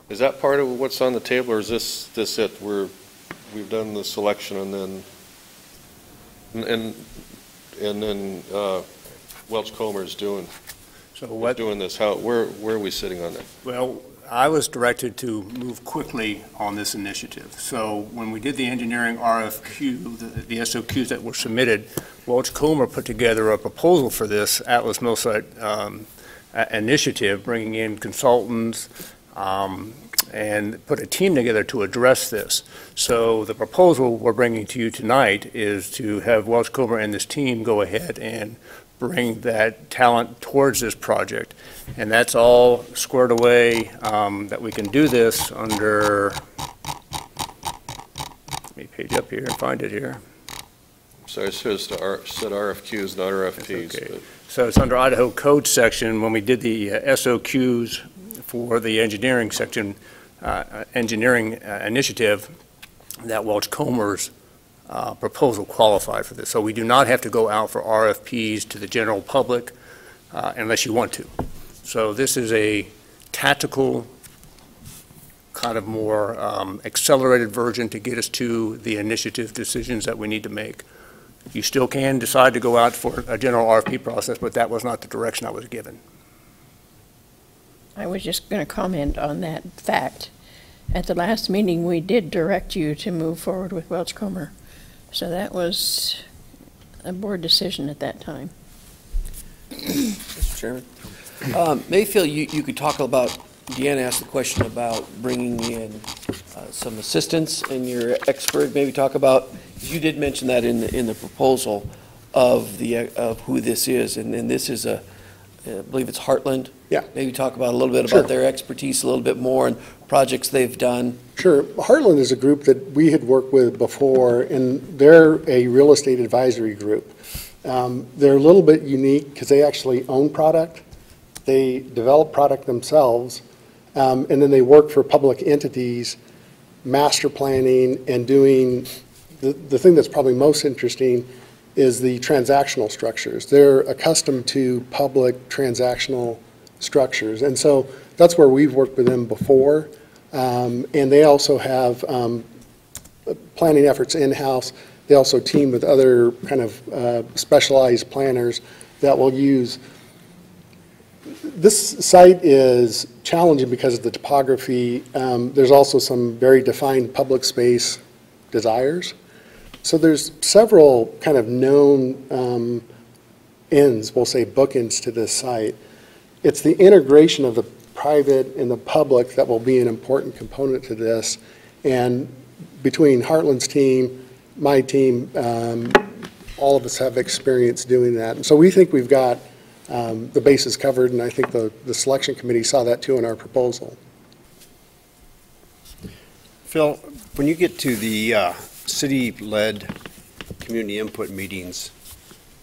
is that part of what's on the table, or is this it? We've done the selection and then Welch Comer is doing this. Where are we sitting on that? Well, I was directed to move quickly on this initiative. So when we did the engineering RFQ, the SOQs that were submitted, Welch Comer put together a proposal for this Atlas Mill Site initiative, bringing in consultants and put a team together to address this. So the proposal we're bringing to you tonight is to have Welch Comer and this team go ahead and bring that talent towards this project. And that's all squared away, that we can do this under, let me page up here and find it here. So it said RFQs, not RFPs. Okay. So it's under Idaho Code section. When we did the SOQs for the engineering section, engineering initiative, that Welch Comer's proposal qualified for this. So we do not have to go out for RFPs to the general public unless you want to. So this is a tactical, kind of more accelerated version to get us to the initiative decisions that we need to make. You still can decide to go out for a general RFP process, but that was not the direction I was given. I was just going to comment on that fact. At the last meeting, we did direct you to move forward with Welch Comer. So that was a board decision at that time. Mr. Chairman. Mayfield, you could talk about, Deanna asked the question about bringing in some assistance and your expert, maybe talk about, you did mention that in the proposal of who this is, and this is I believe it's Heartland. Yeah. Maybe talk about a little bit about their expertise a little bit more and projects they've done. Sure. Heartland is a group that we had worked with before, and they're a real estate advisory group. They're a little bit unique because they actually own product. They develop product themselves, and then they work for public entities, master planning, and doing the thing that's probably most interesting is the transactional structures. They're accustomed to public transactional structures, and so that's where we've worked with them before. And they also have planning efforts in-house. They also team with other kind of specialized planners that will use. This site is challenging because of the topography. There's also some very defined public space desires. So there's several kind of known ends, we'll say bookends to this site. It's the integration of the private and the public that will be an important component to this. And between Heartland's team, my team, all of us have experience doing that. And so we think we've got the bases covered, and I think the selection committee saw that too in our proposal. Phil, when you get to the city-led community input meetings,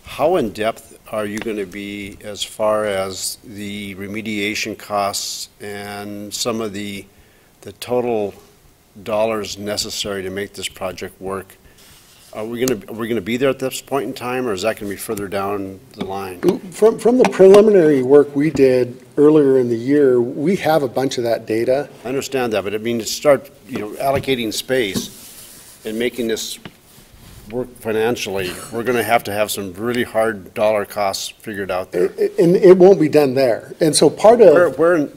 how in-depth are you going to be as far as the remediation costs and some of the total dollars necessary to make this project work? Are we going to be there at this point in time, or is that going to be further down the line? From the preliminary work we did earlier in the year, we have a bunch of that data. I understand that, but I mean, to start, allocating space and making this work financially, we're going to have some really hard dollar costs figured out there. And it won't be done there. And so part of... Where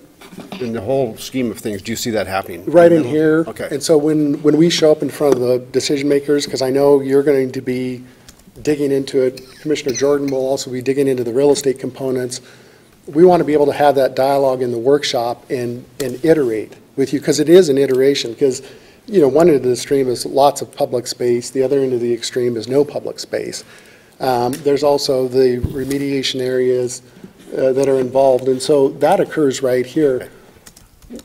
in the whole scheme of things do you see that happening? Right in here. Okay. And so when we show up in front of the decision makers, because I know you're going to be digging into it, Commissioner Jordan will also be digging into the real estate components. We want to be able to have that dialogue in the workshop and iterate with you, because it is an iteration. Because, one end of the extreme is lots of public space. The other end of the extreme is no public space. There's also the remediation areas that are involved, and so that occurs right here.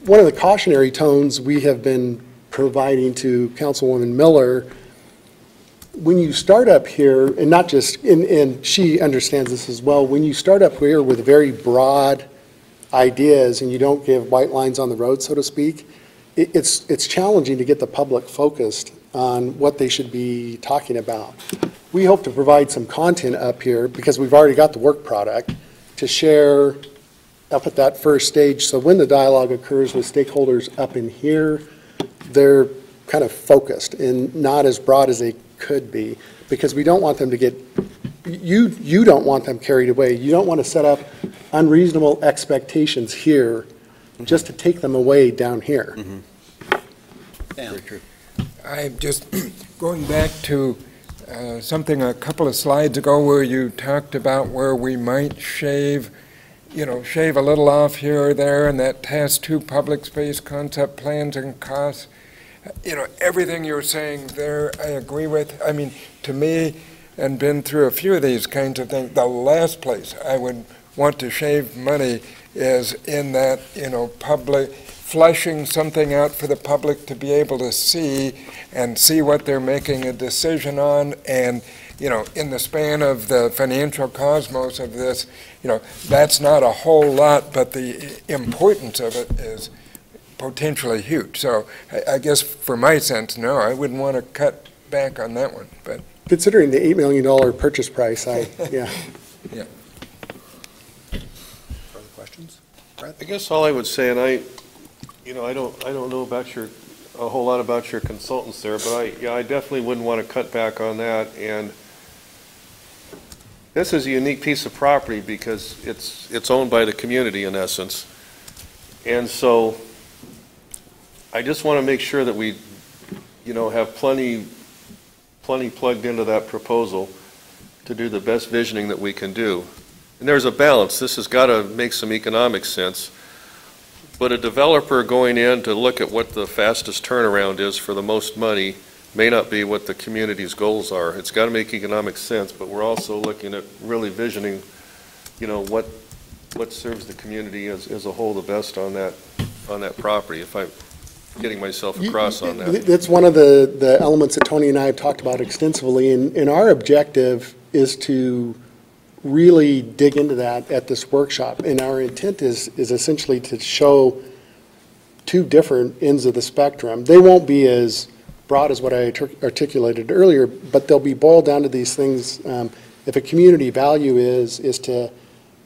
One of the cautionary tones we have been providing to Councilwoman Miller, when you start up here, and not just, and she understands this as well, when you start up here with very broad ideas and you don't give white lines on the road, so to speak, it's challenging to get the public focused on what they should be talking about. We hope to provide some content up here, because we've already got the work product, to share up at that first stage. So when the dialogue occurs with stakeholders up in here, they're kind of focused and not as broad as they could be, because we don't want them to get, you don't want them carried away. You don't want to set up unreasonable expectations here just to take them away down here. Very true. I'm just going back to something a couple of slides ago where you talked about where we might shave a little off here or there, and that has two public space concept plans and costs. Everything you're saying there, I agree with. I mean, to me, and been through a few of these kinds of things, the last place I would want to shave money is in that, public, fleshing something out for the public to be able to see what they're making a decision on. And, in the span of the financial cosmos of this, that's not a whole lot, but the importance of it is potentially huge. So I guess for my sense, no, I wouldn't want to cut back on that one. But considering the $8 million purchase price, yeah. Yeah. Further questions? I guess all I would say, and I don't know about a whole lot about your consultants there, but I definitely wouldn't want to cut back on that. And this is a unique piece of property because it's owned by the community in essence. And so I just want to make sure that we, have plenty plugged into that proposal to do the best visioning that we can do. And there's a balance. This has got to make some economic sense. But a developer going in to look at what the fastest turnaround is for the most money may not be what the community's goals are. It's got to make economic sense, but we're also looking at really visioning, what serves the community as a whole the best on that property, if I'm getting myself across on that. That's one of the elements that Tony and I have talked about extensively, and our objective is to really dig into that at this workshop. And our intent is essentially to show two different ends of the spectrum. They won't be as broad as what I articulated earlier, but they'll be boiled down to these things. If a community value is to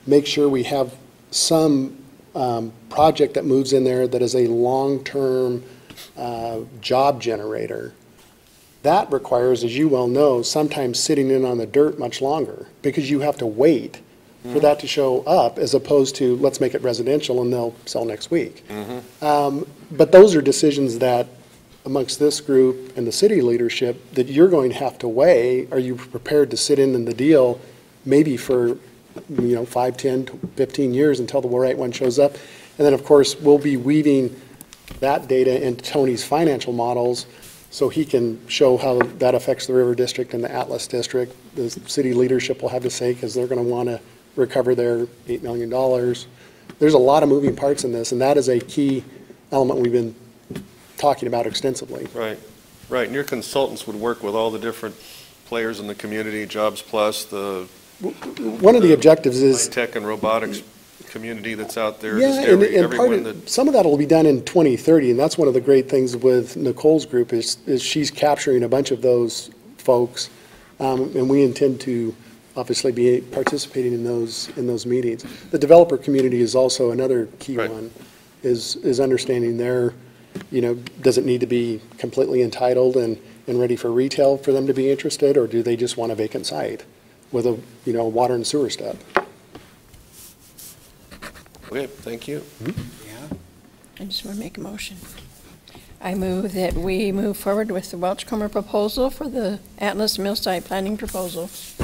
make sure we have some project that moves in there that is a long-term job generator, that requires, as you well know, sometimes sitting in on the dirt much longer, because you have to wait for that to show up, as opposed to let's make it residential and they'll sell next week. But those are decisions that amongst this group and the city leadership that you're going to have to weigh. Are you prepared to sit in the deal maybe for 5, 10, 15 years until the right one shows up? And then, of course, we'll be weaving that data into Tony's financial models so he can show how that affects the River District and the Atlas District. The city leadership will have to say, because they're going to want to recover their $8 million. There's a lot of moving parts in this, and that is a key element we've been talking about extensively. Right. Right, and your consultants would work with all the different players in the community, Jobs Plus, the One of the objectives is, high-tech and robotics community that's out there. yeah, just and part everyone that, of, some of that will be done in 2030, and that's one of the great things with Nicole's group is she's capturing a bunch of those folks, and we intend to obviously be participating in those meetings. The developer community is also another key Right. one, is understanding their, does it need to be completely entitled and ready for retail for them to be interested, or do they just want a vacant site with a, water and sewer step? okay, thank you. Yeah. I just want to make a motion. I move that we move forward with the Welchcomer proposal for the Atlas Mill Site planning proposal. This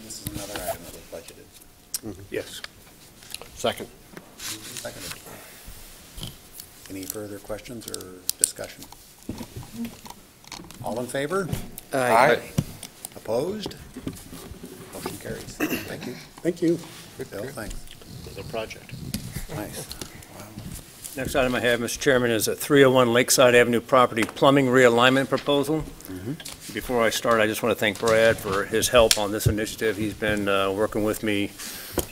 is another item that was budgeted. Yes. Second. Seconded. Any further questions or discussion? All in favor? Aye. Opposed? Motion carries. Thank you. Thank you. Bill, thanks. For the project. Nice. Next item I have, Mr. Chairman, is a 301 Lakeside Avenue property plumbing realignment proposal. Before I start, I just want to thank Brad for his help on this initiative. He's been working with me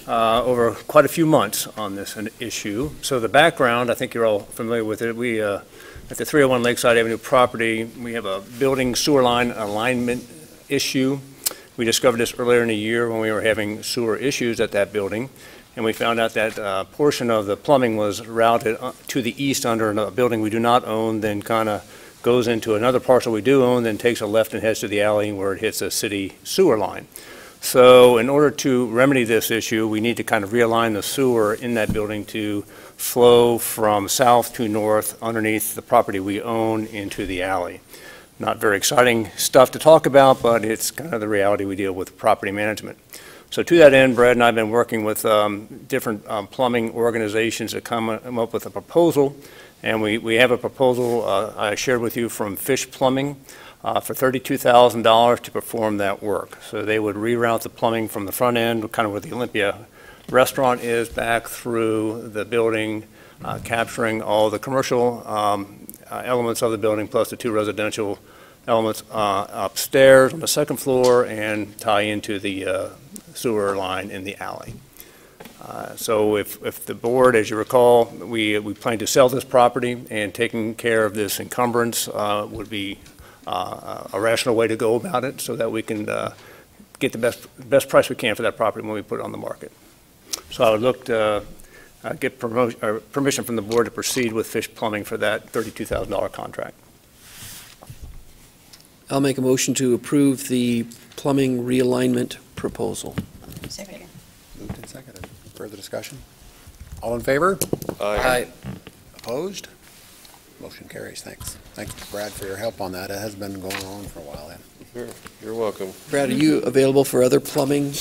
over quite a few months on this issue. So the background, I think you're all familiar with it. We, at the 301 Lakeside Avenue property, we have a building sewer line alignment issue. We discovered this earlier in the year when we were having sewer issues at that building. And we found out that portion of the plumbing was routed to the east under a building we do not own, then kind of goes into another parcel we do own, then takes a left and heads to the alley where it hits a city sewer line. So in order to remedy this issue, we need to kind of realign the sewer in that building to flow from south to north underneath the property we own into the alley. Not very exciting stuff to talk about, but it's kind of the reality we deal with property management. So to that end, Brad and I have been working with different plumbing organizations to come up with a proposal. And we have a proposal I shared with you from Fish Plumbing for $32,000 to perform that work. So they would reroute the plumbing from the front end, kind of where the Olympia restaurant is, back through the building, capturing all the commercial elements of the building, plus the two residential elements upstairs on the second floor, and tie into the sewer line in the alley. So if the board, as you recall, we plan to sell this property, and taking care of this encumbrance would be a rational way to go about it, so that we can get the best price we can for that property when we put it on the market. So I would look to get permission from the board to proceed with Fish Plumbing for that $32,000 contract. I'll make a motion to approve the plumbing realignment proposal. Second. Moved and seconded. Further discussion? All in favor? Aye. Opposed? Motion carries. Thanks. Thanks, Brad, for your help on that. It has been going on for a while. Sure, you're welcome. Brad, are you available for other plumbing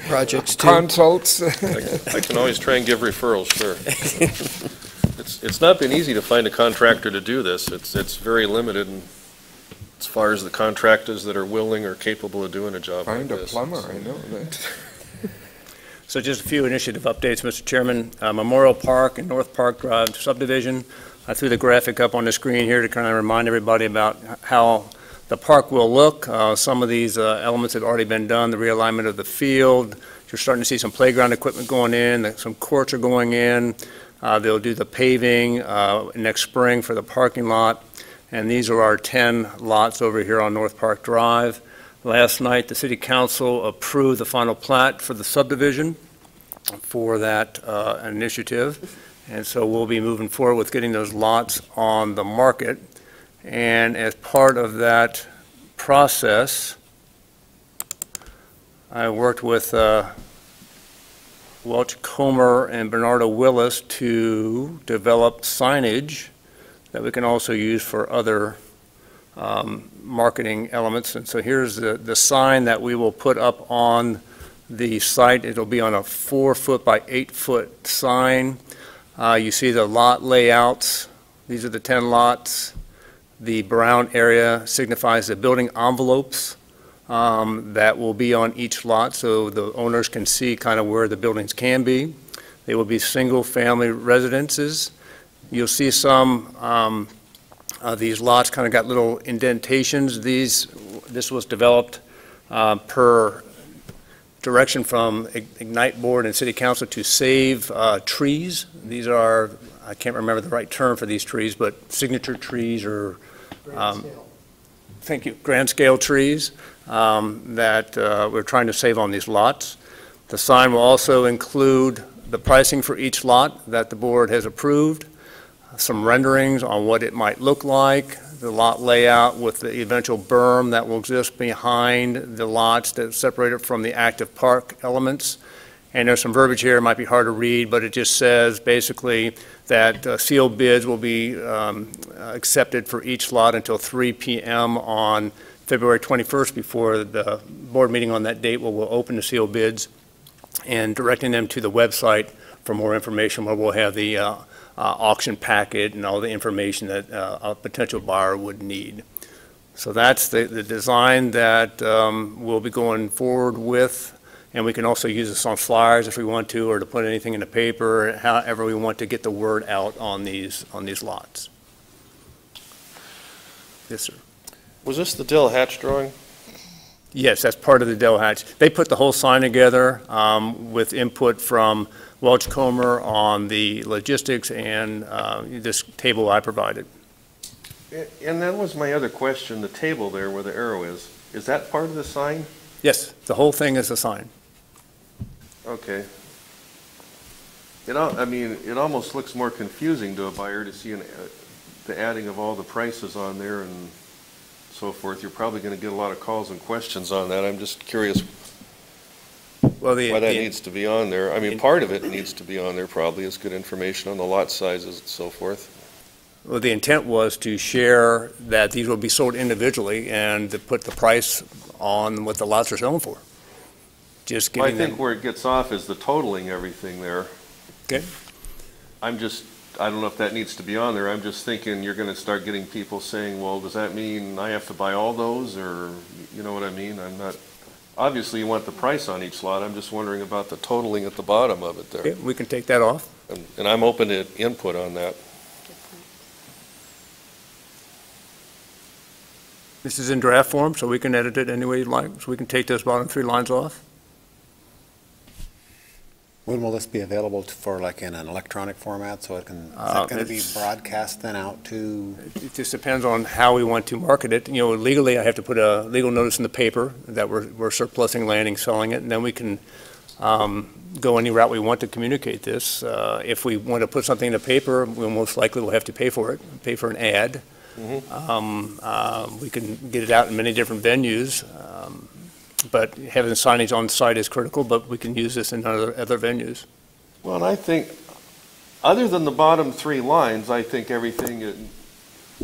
projects too? Consults. I can always try and give referrals, sure. It's not been easy to find a contractor to do this. It's very limited as far as the contractors that are willing or capable of doing a job like Find a this. plumber, I know that. So just a few initiative updates, Mr. Chairman. Memorial Park and North Park Drive subdivision. I threw the graphic up on the screen here to kind of remind everybody about how the park will look. Some of these elements have already been done, the realignment of the field. You're starting to see some playground equipment going in, some courts are going in. They'll do the paving next spring for the parking lot. And these are our 10 lots over here on North Park Drive. Last night, the City Council approved the final plat for the subdivision for that initiative. And so we'll be moving forward with getting those lots on the market. And as part of that process, I worked with Welch Comer and Bernardo Willis to develop signage that we can also use for other marketing elements. And so here's the sign that we will put up on the site. It'll be on a 4-foot by 8-foot sign. You see the lot layouts. These are the 10 lots. The brown area signifies the building envelopes that will be on each lot, so the owners can see kind of where the buildings can be. They will be single-family residences. You'll see some These lots kind of got little indentations. This was developed per direction from Ignite Board and City Council to save trees. These are, I can't remember the right term for these trees, but signature trees or thank you, grand scale trees that we're trying to save on these lots. The sign will also include the pricing for each lot that the board has approved, some renderings on what it might look like, the lot layout with the eventual berm that will exist behind the lots that separate it from the active park elements. And there's some verbiage here, it might be hard to read, but it just says basically that sealed bids will be accepted for each lot until 3 p.m. on February 21st before the board meeting on that date. We'll open the sealed bids and directing them to the website for more information where we'll have the auction packet and all the information that a potential buyer would need. So that's the design that we'll be going forward with. And we can also use this on flyers if we want to, or to put anything in the paper, however we want to get the word out on these lots. Yes, sir. Was this the Dill Hatch drawing? Yes, that's part of the Dill Hatch. They put the whole sign together with input from Welch Comer on the logistics and this table I provided. And that was my other question, the table there where the arrow is that part of the sign? Yes, the whole thing is a sign. Okay. I mean, it almost looks more confusing to a buyer to see the adding of all the prices on there and so forth. You're probably going to get a lot of calls and questions on that. I'm just curious why that needs to be on there. I mean, part of it needs to be on there probably is good information on the lot sizes and so forth. Well, the intent was to share that these will be sold individually and to put the price on what the lots are selling for. Just giving I think where it gets off is the totaling everything there. Okay. I don't know if that needs to be on there. I'm just thinking you're going to start getting people saying, well, does that mean I have to buy all those, or you know what I mean? I'm not, obviously you want the price on each lot. I'm just wondering about the totaling at the bottom of it there. Okay, we can take that off. And I'm open to input on that. This is in draft form, so we can edit it any way you'd like. So we can take those bottom 3 lines off. When will this be available for, like, in an electronic format, so it can, is that going to be broadcast then out to? It just depends on how we want to market it. You know, legally, I have to put a legal notice in the paper that we're surplusing landing, selling it, and then we can go any route we want to communicate this. If we want to put something in the paper, we'll most likely will have to pay for it, pay for an ad. Mm-hmm. We can get it out in many different venues. But having signage on site is critical, but we can use this in other venues. Well, and I think, other than the bottom 3 lines, I think everything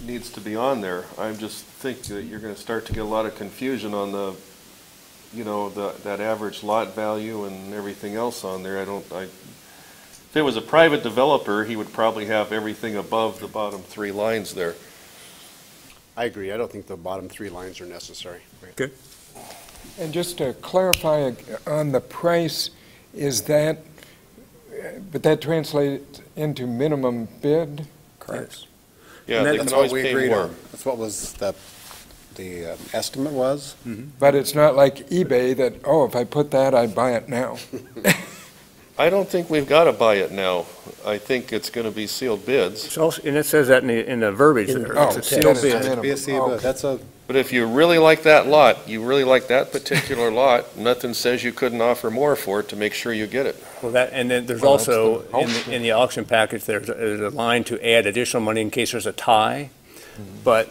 needs to be on there. I just think that you're going to start to get a lot of confusion on the, you know, that average lot value and everything else on there. If it was a private developer, he would probably have everything above the bottom 3 lines there. I agree. I don't think the bottom 3 lines are necessary. Good. And just to clarify on the price, but that translates into minimum bid? Correct. Yeah, they can always pay more. That's what was the estimate was. Mm-hmm. But it's not like eBay that, oh, if I put that, I'd buy it now. I don't think we've got to buy it now. I think it's going to be sealed bids. It's also, and it says that in the verbiage there. Oh, it's a sealed bid. That's a. But if you really like that lot, you really like that particular lot, nothing says you couldn't offer more for it to make sure you get it. Well, and then there's also, in the auction package, there's a line to add additional money in case there's a tie. Mm-hmm. But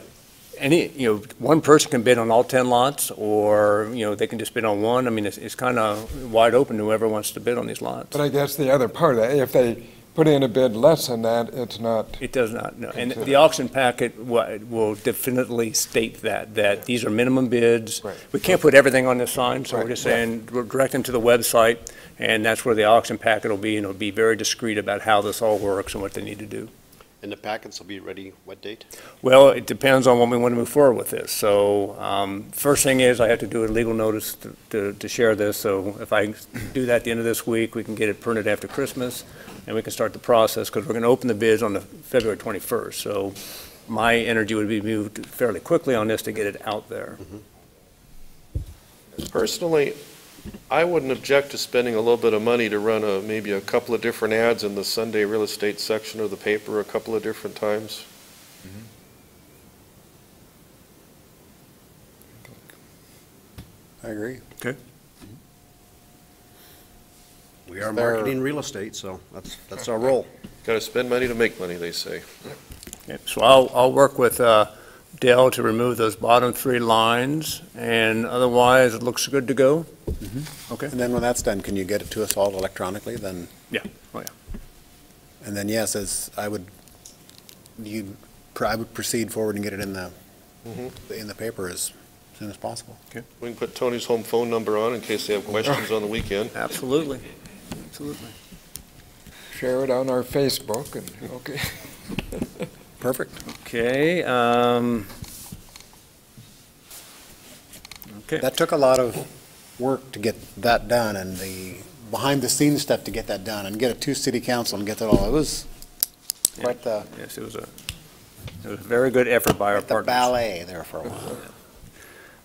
one person can bid on all 10 lots, or, they can just bid on one. I mean, it's kind of wide open to whoever wants to bid on these lots. But I guess the other part of that, if they put in a bid less than that, it's not. It does not, no. And the auction packet will definitely state that these are minimum bids. Right. We can't put everything on this sign, so Right. we're just saying, we're directing to the website, and that's where the auction packet will be, and it'll be very discreet about how this all works and what they need to do. And the packets will be ready what date? Well, it depends on when we want to move forward with this. So first thing is I have to do a legal notice to share this. So if I do that at the end of this week, we can get it printed after Christmas, and we can start the process, because we're going to open the bids on the February 21st. So my energy would be moved fairly quickly on this to get it out there. Personally, I wouldn't object to spending a little bit of money to run maybe a couple of different ads in the Sunday real estate section of the paper a couple of different times. I agree. Okay. We are marketing real estate, so that's our role. Got to spend money to make money, they say. Okay, so I'll work with Dale to remove those bottom 3 lines, and otherwise it looks good to go. Okay. And then when that's done, can you get it to us all electronically then? Yeah. Oh, yeah. And then, yes, I would proceed forward and get it in the paper as soon as possible. Okay. We can put Tony's home phone number on in case they have questions on the weekend. Absolutely. Absolutely. Share it on our Facebook, and, okay. Perfect. Okay. Okay. That took a lot of work to get that done, and the behind-the-scenes stuff to get that done, and get it to city council and get that all. It was quite the Yes, it was a very good effort by our partners. ballet there for a while.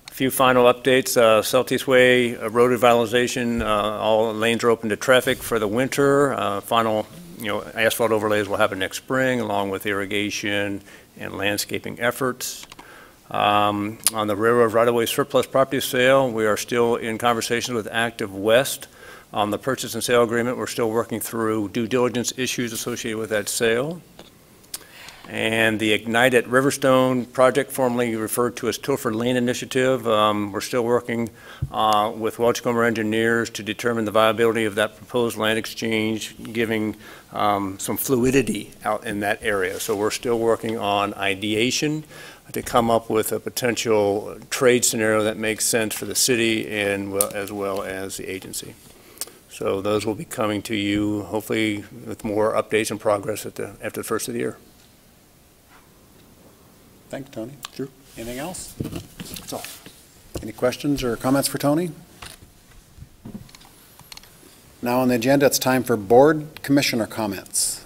A few final updates. Southeast Way road revitalization, all lanes are open to traffic for the winter. Final, asphalt overlays will happen next spring, along with irrigation and landscaping efforts. On the railroad right-of-way surplus property sale, we are still in conversations with Active West on the purchase and sale agreement. We're still working through due diligence issues associated with that sale. And the Ignite at Riverstone project, formerly referred to as Tilford Lane Initiative, we're still working with Welchcomer engineers to determine the viability of that proposed land exchange, giving some fluidity out in that area. So we're still working on ideation to come up with a potential trade scenario that makes sense for the city and as well as the agency. So those will be coming to you, hopefully with more updates and progress after the first of the year. Thanks, Tony. Sure. Anything else? That's all. Any questions or comments for Tony? Now on the agenda, it's time for board commissioner comments.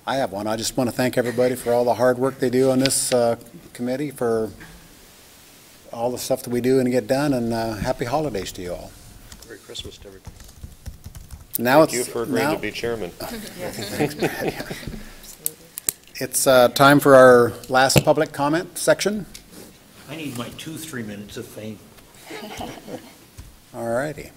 I have one. I just want to thank everybody for all the hard work they do on this committee, for all the stuff that we do and get done, and happy holidays to you all. Merry Christmas to everybody. Now Thank you for agreeing to be chairman. Thanks, Brad. Yeah. It's time for our last public comment section. I need my 2-3 minutes of fame. All righty.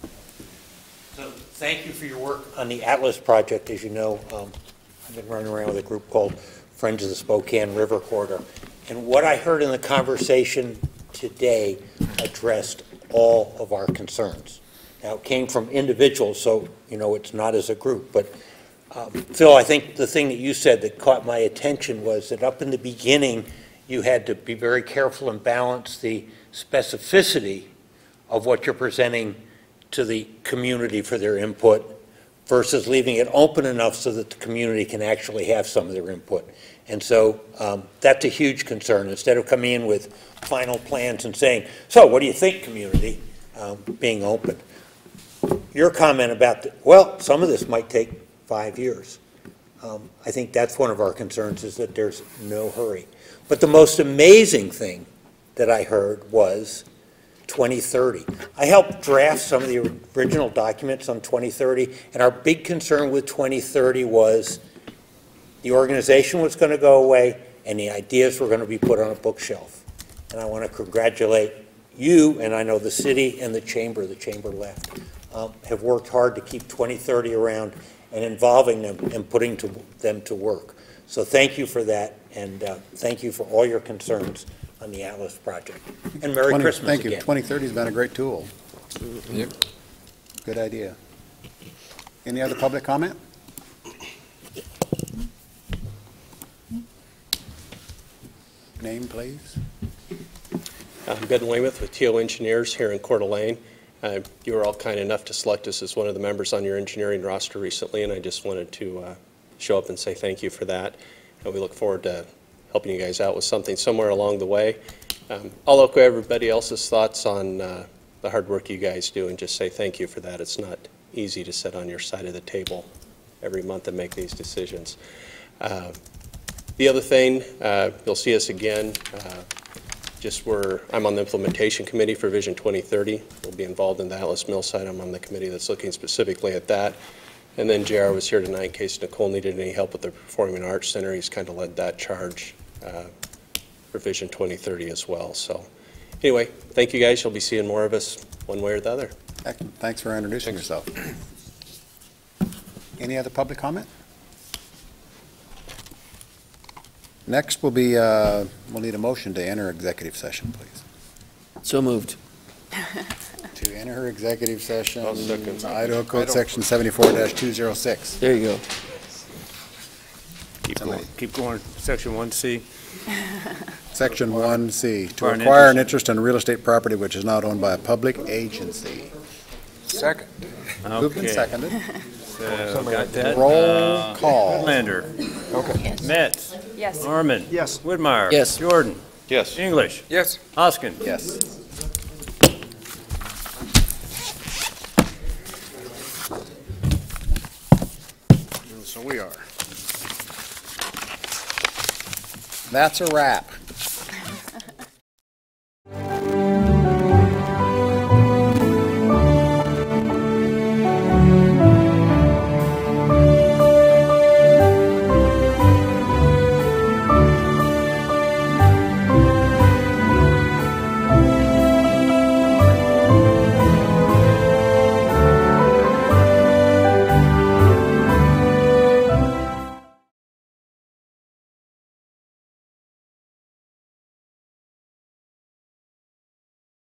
So thank you for your work on the Atlas project. As you know, I've been running around with a group called Friends of the Spokane River Corridor. And what I heard in the conversation today addressed all of our concerns. Now, it came from individuals, so, it's not as a group. But, Phil, I think the thing that you said that caught my attention was that up in the beginning, you had to be very careful and balance the specificity of what you're presenting to the community for their input versus leaving it open enough so that the community can actually have some of their input. And so that's a huge concern. Instead of coming in with final plans and saying, so what do you think, community, being open. Your comment about, some of this might take 5 years. I think that's one of our concerns, is that there's no hurry. But the most amazing thing that I heard was 2030. I helped draft some of the original documents on 2030, and our big concern with 2030 was the organization was going to go away and the ideas were going to be put on a bookshelf. And I want to congratulate you, and I know the city and the chamber left, have worked hard to keep 2030 around and involving them and putting them to work. So thank you for that, and thank you for all your concerns on the Atlas project. And Merry Christmas Thank you. again. 2030 has been a great tool. Yep. Good idea. Any other public comment? Name, please. I'm Ben Weymouth with TO Engineers here in Coeur d'Alene. You were all kind enough to select us as one of the members on your engineering roster recently, and I just wanted to show up and say thank you for that. And we look forward to helping you guys out with something somewhere along the way. I'll echo everybody else's thoughts on the hard work you guys do and just say thank you for that. It's not easy to sit on your side of the table every month and make these decisions. The other thing, you'll see us again, I'm on the implementation committee for Vision 2030. We'll be involved in the Atlas Mill site. I'm on the committee that's looking specifically at that. And then JR was here tonight in case Nicole needed any help with the Performing Arts Center. He's kind of led that charge for Vision 2030 as well. So anyway, thank you guys. You'll be seeing more of us one way or the other. Thanks for introducing yourself. Any other public comment? Next will be, we'll need a motion to enter executive session, please. So moved. To enter executive session, I'll second. Idaho Code Section 74-206. There you go. Keep going, section 1C. Section 1C, to Acquire an acquire an interest interest in real estate property which is not owned by a public agency. Second. Moved and Okay. seconded. So, got that? Roll call. Lander. Okay. Metz. Yes. Norman. Yes. Whitmire. Yes. Jordan. Yes. English. Yes. Hoskin. Yes. So we are. That's a wrap.